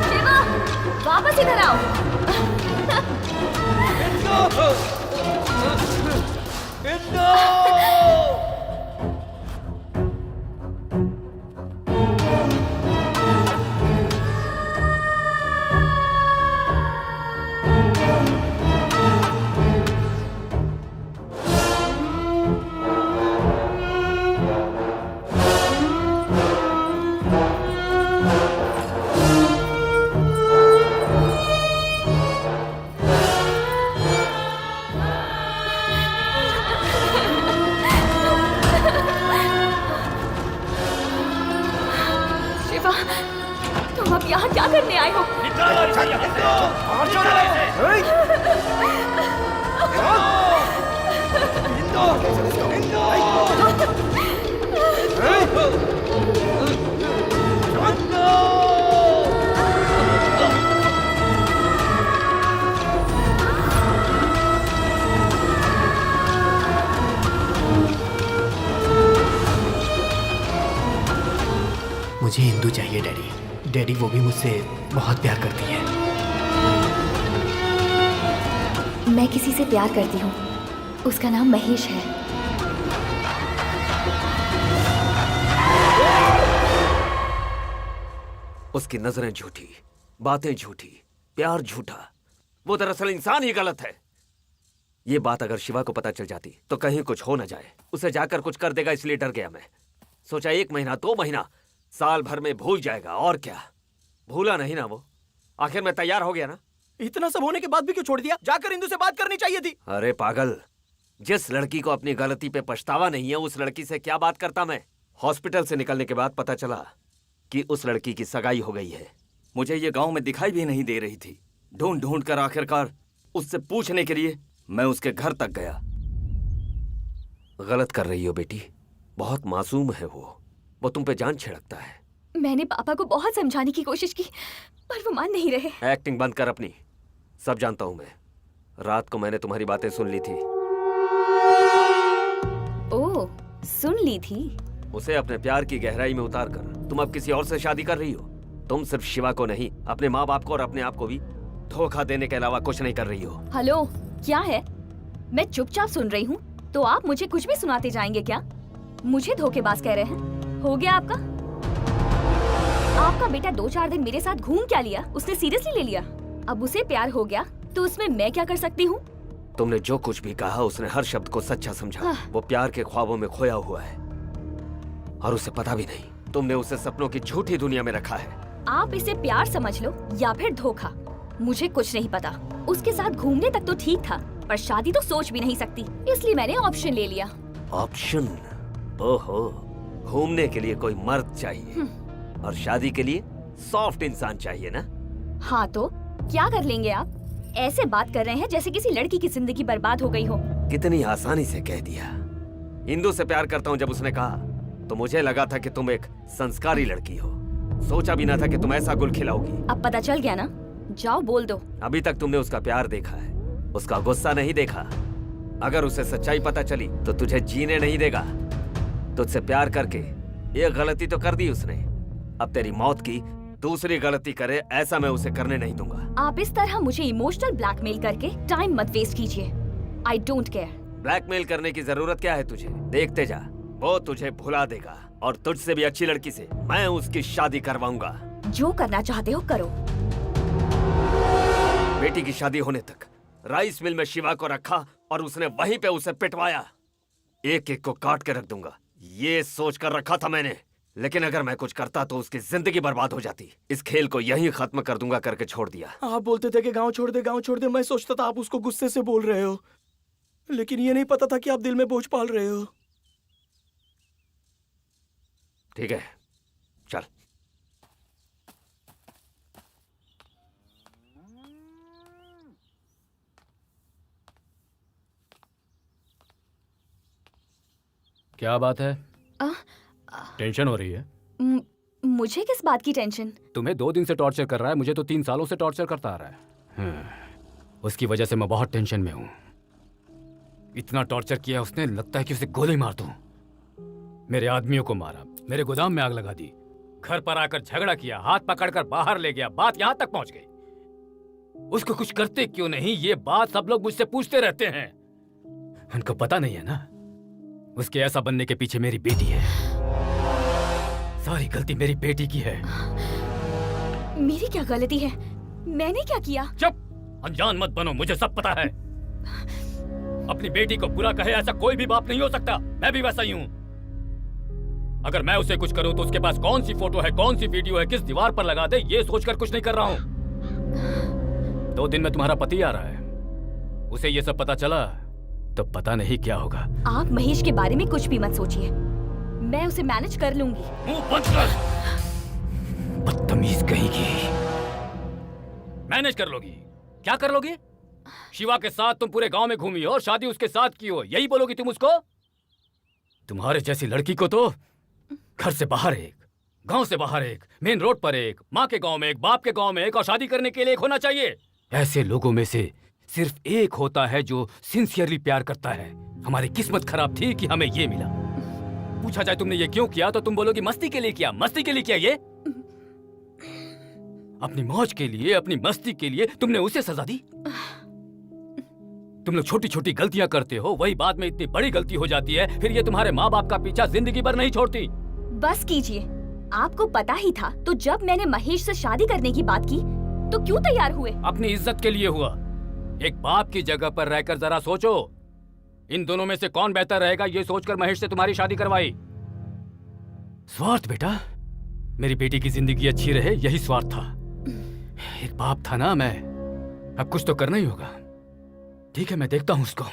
शिवा! वापस इधर आओ। शिवा, तुम अब यहाँ क्या करने आए हो? मुझे इंदु चाहिए डैडी। डैडी वो भी मुझसे बहुत प्यार करती है। मैं किसी से प्यार करती हूँ, उसका नाम महेश है। उसकी नजरें झूठी, बातें झूठी, प्यार झूठा। वो दरअसल इंसान ही गलत है। ये बात अगर शिवा को पता चल जाती तो कहीं कुछ हो न जाए। उसे जाकर कुछ कर देगा, इसलिए डर गया मैं। सोचा 1 महीना 2 महीना साल भर में भूल जाएगा, और क्या। भूला नहीं ना वो। आखिर मैं तैयार हो गया ना। इतना सब होने के बाद भी क्यों छोड़ दिया? जाकर इंदु से बात करनी चाहिए थी। अरे पागल, जिस लड़की को अपनी गलती पे पछतावा नहीं है उस लड़की से क्या बात करता मैं। हॉस्पिटल से निकलने के बाद पता चला कि उस लड़की की सगाई हो गई है। मुझे ये गांव में दिखाई भी नहीं दे रही थी। ढूंढ ढूंढ कर आखिरकार उससे पूछने के लिए मैं उसके घर तक गया। गलत कर रही हो बेटी, बहुत मासूम है वो तुम पे जान छिड़कता है। मैंने पापा को बहुत समझाने की कोशिश की, पर वो मान नहीं रहे। एक्टिंग बंद कर अपनी। सब जानता हूं मैं। रात को मैंने तुम्हारी बातें सुन ली थी। ओह, सुन ली थी? उसे अपने प्यार की गहराई में उतार कर तुम अब किसी और से शादी कर रही हो। तुम सिर्फ शिवा को नहीं, अपने माँ बाप को और अपने आप को भी धोखा देने के अलावा कुछ नहीं कर रही हो। हेलो, क्या है? मैं चुपचाप सुन रही हूँ, तो आप मुझे कुछ भी सुनाते जाएंगे क्या? मुझे धोखेबाज कह रहे हैं? हो गया आपका? आपका बेटा 2-4 दिन मेरे साथ घूम क्या लिया, उसने सीरियसली ले लिया। अब उसे प्यार हो गया तो उसमें मैं क्या कर सकती हूँ? तुमने जो कुछ भी कहा उसने हर शब्द को सच्चा समझा। वो प्यार के ख्वाबों में खोया हुआ है और उसे पता भी नहीं। तुमने उसे सपनों की झूठी दुनिया में रखा है। आप इसे प्यार समझ लो या फिर धोखा, मुझे कुछ नहीं पता। उसके साथ घूमने तक तो ठीक था, पर शादी तो सोच भी नहीं सकती, इसलिए मैंने ऑप्शन ले लिया। ऑप्शन? ओहो, घूमने के लिए कोई मर्द चाहिए और शादी के लिए सॉफ्ट इंसान चाहिए ना? हाँ तो क्या कर लेंगे आप? ऐसे बात कर रहे हैं जैसे किसी लड़की की जिंदगी बर्बाद हो गई हो। कितनी आसानी से कह दिया। इंदु से प्यार करता हूँ जब उसने कहा तो मुझे लगा था कि तुम एक संस्कारी लड़की हो। सोचा भी ना था कि तुम ऐसा गुल खिलाओगी। अब पता चल गया ना, जाओ बोल दो। अभी तक तुमने उसका प्यार देखा है, उसका गुस्सा नहीं देखा। अगर उसे सच्चाई पता चली तो तुझे जीने नहीं देगा। तुझसे प्यार करके एक गलती तो कर दी उसने, अब तेरी मौत की दूसरी गलती करे ऐसा मैं उसे करने नहीं दूंगा। आप इस तरह मुझे इमोशनल ब्लैकमेल करके टाइम मत वेस्ट कीजिए। I don't care. ब्लैकमेल करने की जरूरत क्या है तुझे? देखते जा, वो तुझे भुला देगा और तुझसे भी अच्छी लड़की से मैं उसकी शादी करवाऊंगा। जो करना चाहते हो करो। बेटी की शादी होने तक राइस मिल में शिवा को रखा और उसने वहीं पे उसे पिटवाया। एक एक को काट के रख दूंगा, ये सोच कर रखा था मैंने। लेकिन अगर मैं कुछ करता तो उसकी जिंदगी बर्बाद हो जाती। इस खेल को यहीं खत्म कर दूंगा करके छोड़ दिया। आप बोलते थे कि गांव छोड़ दे, गांव छोड़ दे। मैं सोचता था आप उसको गुस्से से बोल रहे हो, लेकिन ये नहीं पता था कि आप दिल में बोझ पाल रहे हो। ठीक है, चल। क्या बात है? टेंशन हो रही है? मुझे किस बात की टेंशन? तुम्हें 2 दिन से टॉर्चर कर रहा है, मुझे तो 3 सालों से टॉर्चर करता आ रहा है। उसकी वजह से मैं बहुत टेंशन में हूँ। इतना टॉर्चर किया उसने, लगता है कि उसे गोली मार दूं। मेरे आदमियों को मारा, मेरे गोदाम में आग लगा दी, घर पर आकर झगड़ा किया, हाथ पकड़कर बाहर ले गया। बात यहाँ तक पहुंच गई। उसको कुछ करते क्यों नहीं, ये बात सब लोग मुझसे पूछते रहते हैं। उनको पता नहीं है ना, उसके ऐसा बनने के पीछे मेरी बेटी है। सारी गलती मेरी बेटी की है। मेरी क्या गलती है? मैंने क्या किया? चुप, अनजान मत बनो, मुझे सब पता है। अपनी बेटी को बुरा कहे ऐसा कोई भी बाप नहीं हो सकता। मैं भी वैसा ही हूँ। अगर मैं उसे कुछ करूँ तो उसके पास कौन सी फोटो है, कौन सी वीडियो है, किस दीवार पर लगा दे, ये सोचकर कुछ नहीं कर रहा हूँ। 2 दिन में तुम्हारा पति आ रहा है, उसे ये सब पता चला तो पता नहीं क्या होगा। आप महेश के बारे में कुछ भी मत सोचिए, मैं उसे मैनेज कर लूंगी। मुंह बंद कर, बदतमीज कहेगी। मैनेज कर लोगी? क्या कर लोगी? शिवा के साथ तुम पूरे गांव में घूमी हो और शादी उसके साथ की हो, यही बोलोगी तुम उसको? तुम्हारे जैसी लड़की को तो घर से बाहर एक, गांव से बाहर एक, मेन रोड पर एक, माँ के गांव में एक, बाप के गांव में एक और शादी करने के लिए एक होना चाहिए। ऐसे लोगों में से सिर्फ एक होता है जो सिंसियरली प्यार करता है। हमारी किस्मत खराब थी कि हमें ये मिला। पूछा जाए तुमने ये क्यों किया तो तुम बोलोगी मस्ती के लिए किया। मस्ती के लिए किया ये? अपनी मौज के लिए, अपनी मस्ती के लिए तुमने उसे सजा दी। तुम लोग छोटी छोटी गलतियां करते हो, वही बाद में इतनी बड़ी गलती हो जाती है, फिर ये तुम्हारे माँ बाप का पीछा जिंदगी भर नहीं छोड़ती। बस कीजिए, आपको पता ही था तो जब मैंने महेश से शादी करने की बात की तो क्यों तैयार हुए? अपनी इज्जत के लिए हुआ। एक बाप की जगह पर रहकर जरा सोचो, इन दोनों में से कौन बेहतर रहेगा ये सोचकर महेश से तुम्हारी शादी करवाई। स्वार्थ बेटा, मेरी बेटी की जिंदगी अच्छी रहे यही स्वार्थ था। एक बाप था ना मैं, अब कुछ तो करना ही होगा। ठीक है, मैं देखता हूं उसको।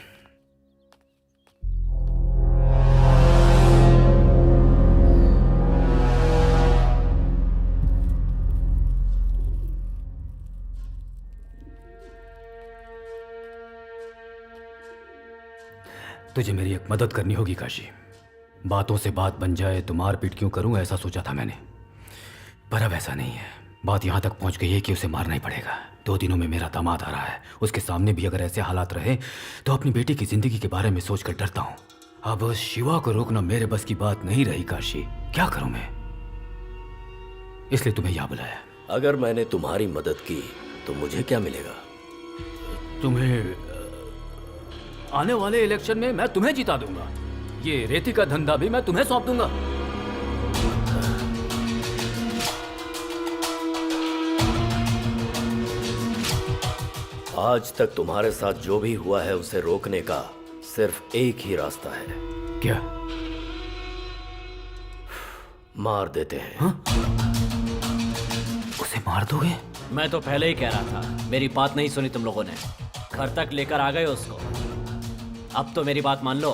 तुझे मेरी एक मदद करनी होगी काशी। बातों से बात बन जाए तो मार पीट क्यों करूं ऐसा सोचा था मैंने, पर अब ऐसा नहीं है। बात यहाँ तक पहुँच गई है कि उसे मारना ही पड़ेगा। 2 दिनों में मेरा दामाद आ रहा है, उसके सामने भी अगर ऐसे हालात रहे तो अपनी बेटी की जिंदगी के बारे में सोचकर डरता हूँ। अब शिवा को रोकना मेरे बस की बात नहीं रही काशी, क्या करूं मैं, इसलिए तुम्हें यहाँ बुलाया। अगर मैंने तुम्हारी मदद की तो मुझे क्या मिलेगा? तुम्हें आने वाले इलेक्शन में मैं तुम्हें जिता दूंगा। ये रेती का धंधा भी मैं तुम्हें सौंप दूंगा। आज तक तुम्हारे साथ जो भी हुआ है उसे रोकने का सिर्फ एक ही रास्ता है। क्या? मार देते हैं। हाँ? उसे मार दोगे? मैं तो पहले ही कह रहा था, मेरी बात नहीं सुनी तुम लोगों ने। घर तक लेकर आ गए उसको, अब तो मेरी बात मान लो।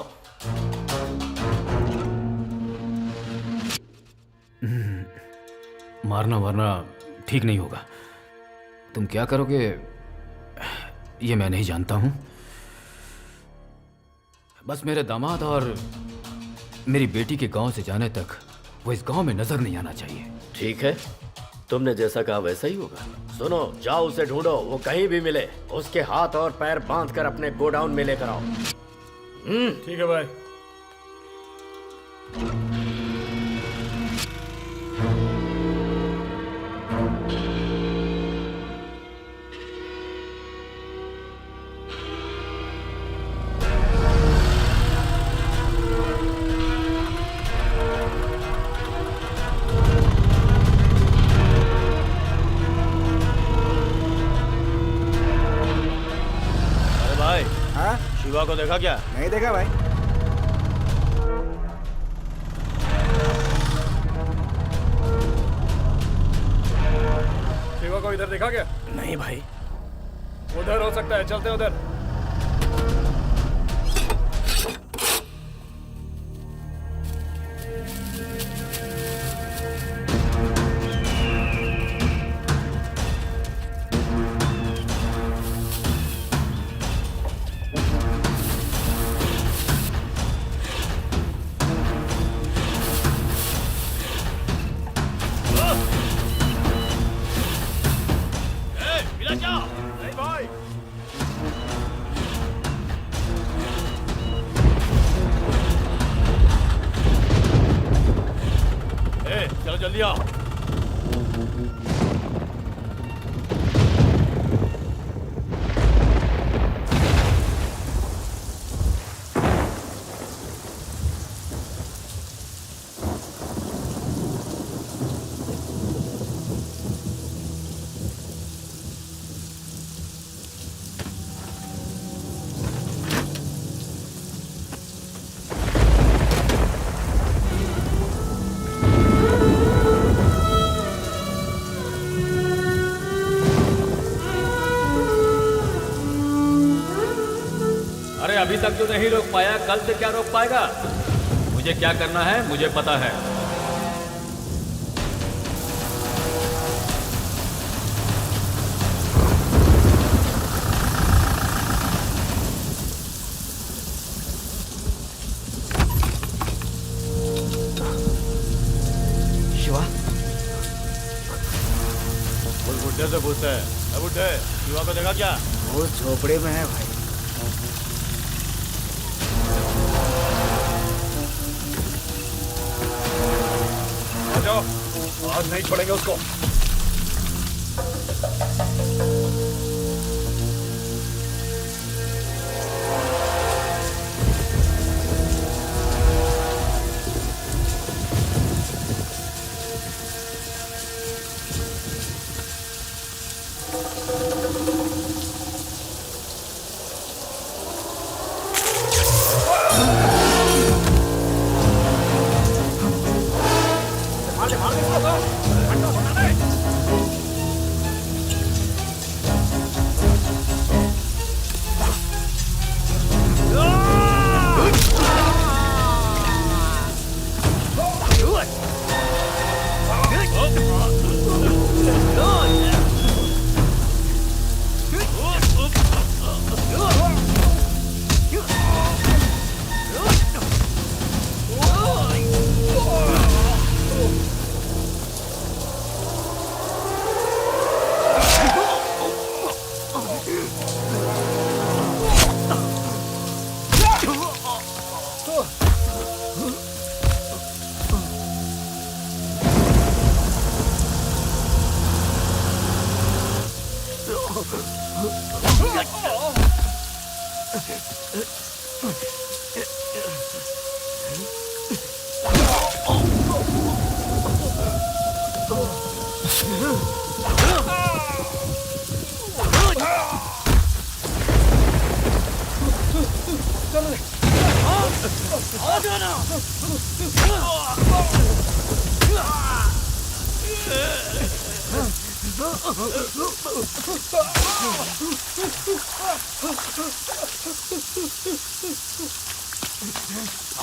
मारना वारना ठीक नहीं होगा। तुम क्या करोगे ये मैं नहीं जानता हूं, बस मेरे दामाद और मेरी बेटी के गांव से जाने तक वो इस गांव में नजर नहीं आना चाहिए। ठीक है, तुमने जैसा कहा वैसा ही होगा। सुनो, जाओ उसे ढूंढो, वो कहीं भी मिले उसके हाथ और पैर बांधकर अपने गोडाउन में लेकर आओ। ठीक है भाई। हाँ? शिवा को देखा क्या? नहीं देखा भाई। शिवा को इधर देखा क्या? नहीं भाई। उधर हो सकता है, चलते उधर। चलो जल्दी आओ। अभी तक जो नहीं रोक पाया कल से क्या रोक पाएगा? मुझे क्या करना है मुझे पता है। शिवा, उस बुड्ढे से पूछते हैं। बुड्ढे, शिवा को देखा क्या? वो झोपड़े में है भाई। जाओ, आज नहीं छोड़ेंगे उसको।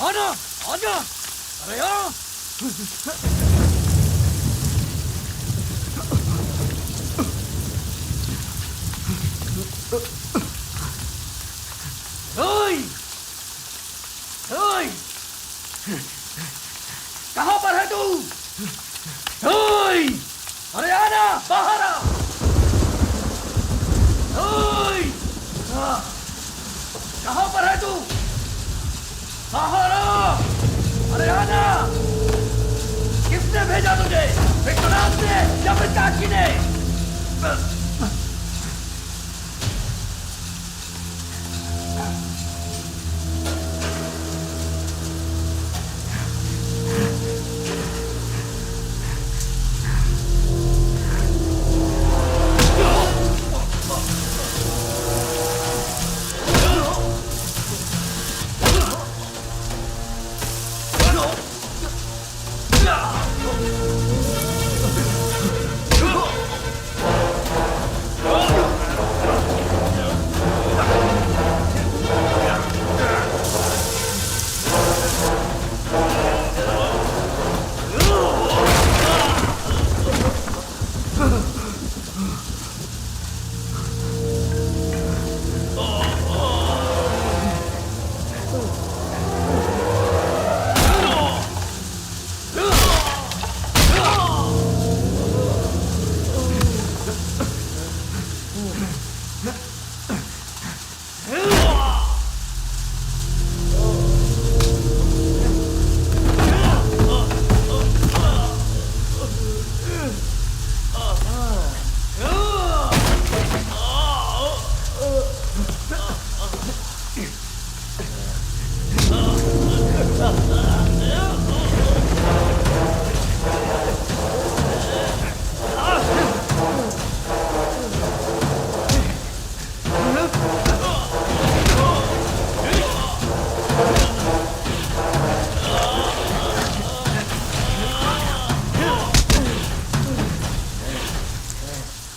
आना, आजा, अरे आ! ओए! ओए! कहाँ पर है तू? ओए! अरे आना, बाहर आ! ओए! कहाँ पर है तू? बाहर आ! अरे आना! किसने भेजा तुझे? विश्वनाथ ने या फिर काकी ने?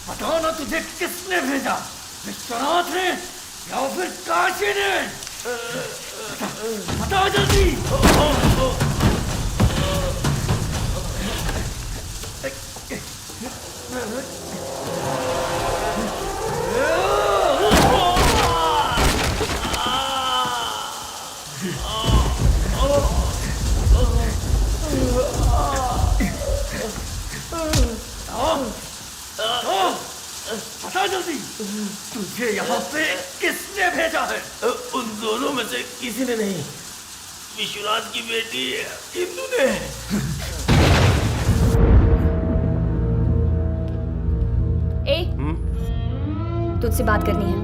बताओ ना तुझे किसने भेजा? विश्वनाथ ने या फिर काशी ने? बताओ जल्दी! बता जल्दी, तुझे यहाँ पे किसने भेजा है? उन दोनों में से किसी ने नहीं, विश्वनाथ की बेटी इंदु ने। तुझसे बात करनी है।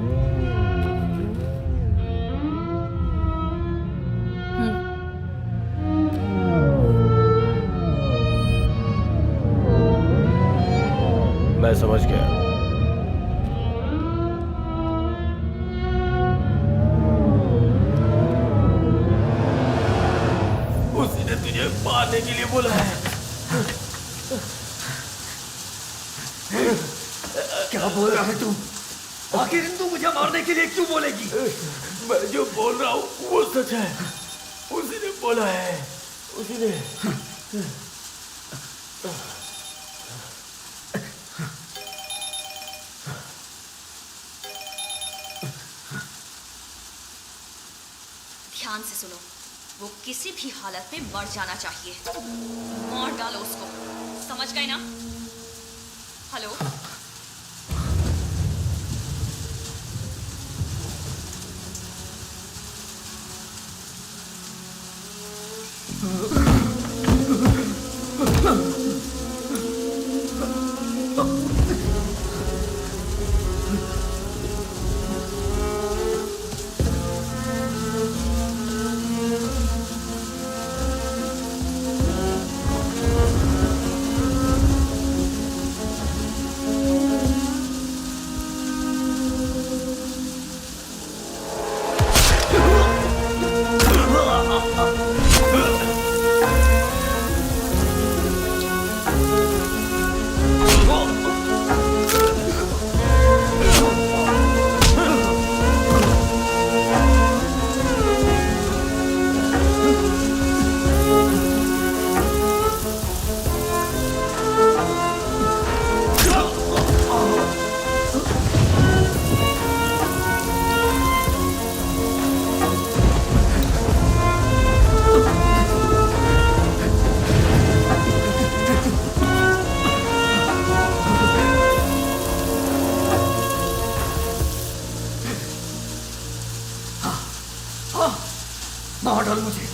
मैं समझ गया। उसी ने तुझे मारने के लिए बोला है। क्या बोल रहा है तू? आखिर तू मुझे मारने के लिए क्यों बोलेगी? मैं जो बोल रहा हूँ वो सच है। उसी ने बोला है। उसी ने। ध्यान से सुनो, वो किसी भी हालत में मर जाना चाहिए। मार डालो उसको, समझ गए ना? हेलो? मार डाल मुझे।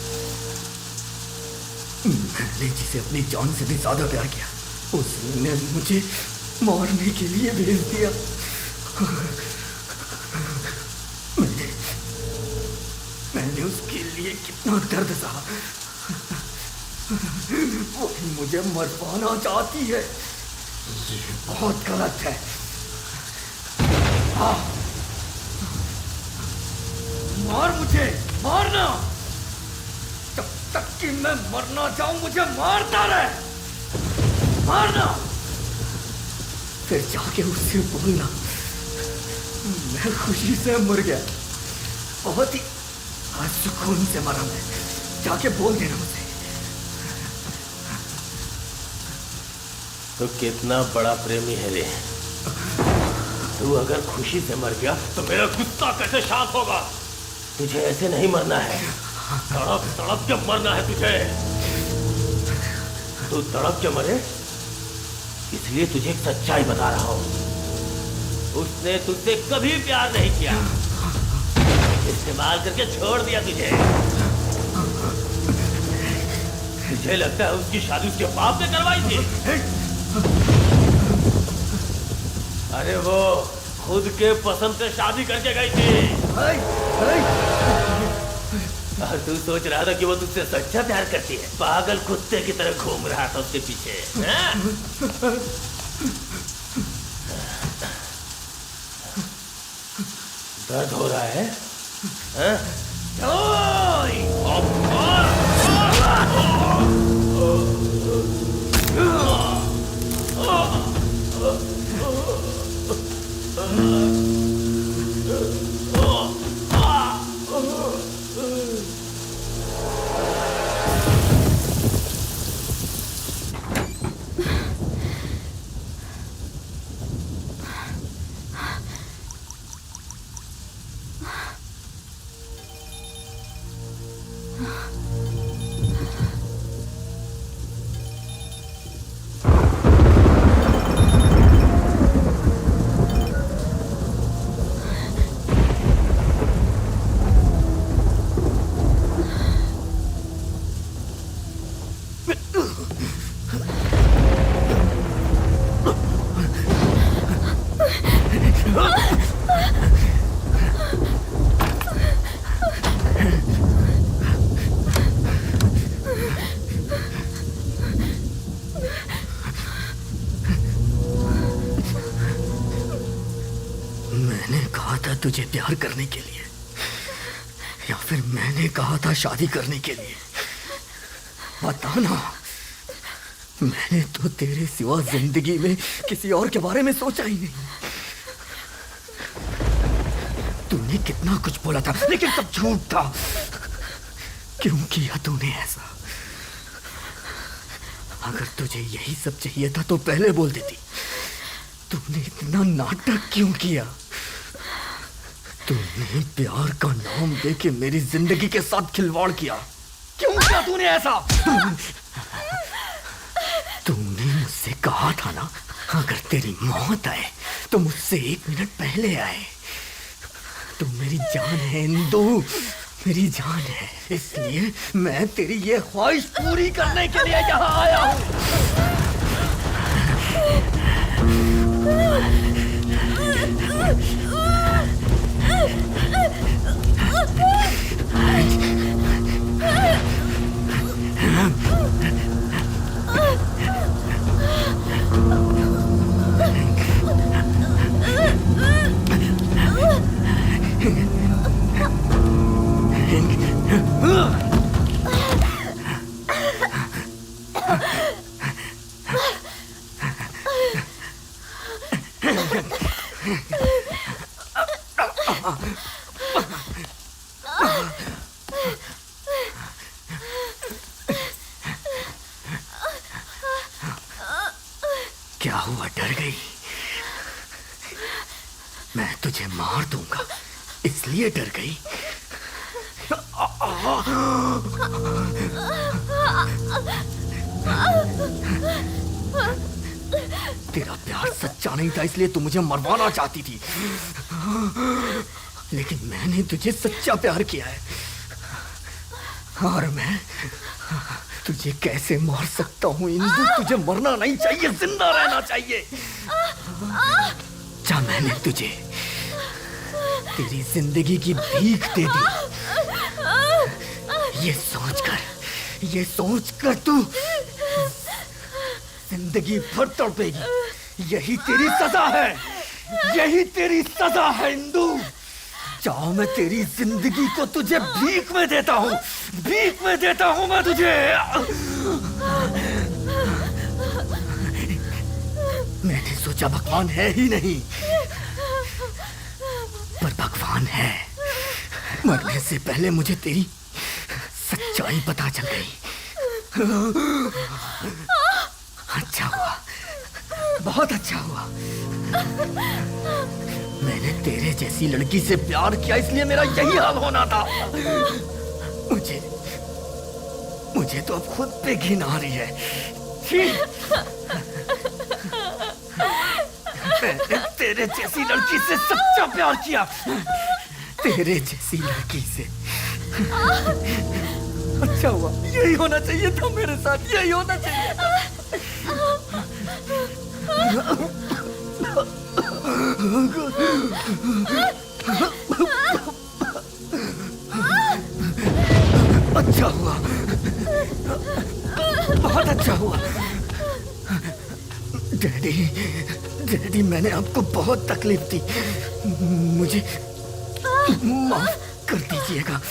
मैंने जिसे अपनी जान से भी ज्यादा प्यार किया, उसने मुझे मारने के लिए भेज दिया। मैंने उसके लिए कितना दर्द सहा। वो मुझे मरवाना चाहती है। ये बहुत गलत है। मार मुझे, मारना। जब तक कि मैं मरना चाहूं मुझे मारता रहे। मारना। फिर जाके उससे बोलना मैं खुशी से मर गया, बहुत ही सुकून से मरा मैं। जाके बोल देना मुझे। तो कितना बड़ा प्रेमी है रे। तू अगर खुशी से मर गया तो मेरा गुस्सा कैसे शांत होगा? तुझे ऐसे नहीं मरना है, तड़प तड़प के मरना है तुझे। तू तड़प के मरे, इसलिए तुझे एक सच्चाई बता रहा हूं। उसने तुझसे कभी प्यार नहीं किया, इस्तेमाल करके छोड़ दिया तुझे। तुझे लगता है उसकी शादी उसके बाप ने करवाई थी? अरे वो खुद के पसंद से शादी करके गई थी। और तू सोच रहा था कि वो तुझसे सच्चा प्यार करती है। पागल कुत्ते की तरह घूम रहा था उसके पीछे। दर्द हो रहा है? मैंने कहा था तुझे प्यार करने के लिए, या फिर मैंने कहा था शादी करने के लिए? बता ना। मैंने तो तेरे सिवा जिंदगी में किसी और के बारे में सोचा ही नहीं। तूने कितना कुछ बोला था, लेकिन सब झूठ था। क्यों किया तूने ऐसा? अगर तुझे यही सब चाहिए था तो पहले बोल देती। तूने इतना नाटक क्यों किया? तूने प्यार का नाम देके मेरी जिंदगी के साथ खिलवाड़ किया। क्यों किया तूने ऐसा? तूने मुझसे कहा था ना, अगर तेरी मौत आए तो मुझसे 1 मिनट पहले आए। तू मेरी जान है इंदु, मेरी जान है। इसलिए मैं तेरी ये ख्वाहिश पूरी करने के लिए यहाँ आया हूँ। क्या हुआ, डर गई? मैं तुझे मार दूंगा इसलिए डर गई? तेरा प्यार सच्चा नहीं था इसलिए तू मुझे मरवाना चाहती थी, लेकिन मैंने तुझे सच्चा प्यार किया है। और मैं तुझे कैसे मार सकता हूँ इंदु? तुझे मरना नहीं चाहिए, जिंदा रहना चाहिए। क्या मैंने तुझे तेरी जिंदगी की भीख दे दी? ये सोचकर तू जिंदगी भर तड़पेगी। यही तेरी सजा है, यही तेरी सजा है इंदु। चाहो मैं तेरी जिंदगी को तुझे भीख में देता हूँ, भीख में देता हूँ मैं तुझे। मैंने सोचा भगवान है ही नहीं, पर भगवान है। मरने से पहले मुझे तेरी सच्चाई पता चल गई। अच्छा हुआ, बहुत अच्छा हुआ। मैंने तेरे जैसी लड़की से प्यार किया इसलिए मेरा यही हाल होना था। मुझे तो अब खुद पे घिन आ रही है। मैंने तेरे जैसी लड़की से सच्चा प्यार किया, तेरे जैसी लड़की से। अच्छा हुआ, यही होना चाहिए था मेरे साथ, यही होना चाहिए था। अच्छा हुआ, बहुत अच्छा हुआ। डैडी, मैंने आपको बहुत तकलीफ दी, मुझे माफ कर दीजिएगा।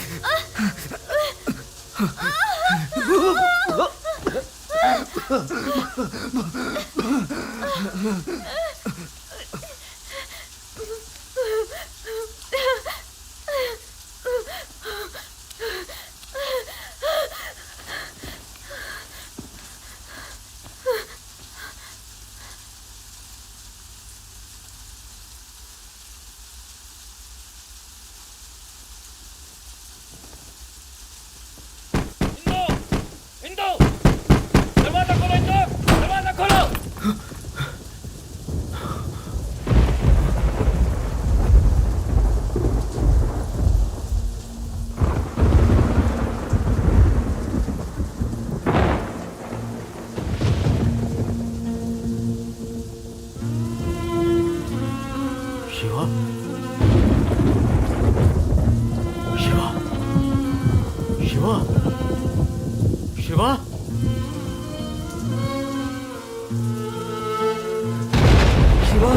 शिवा,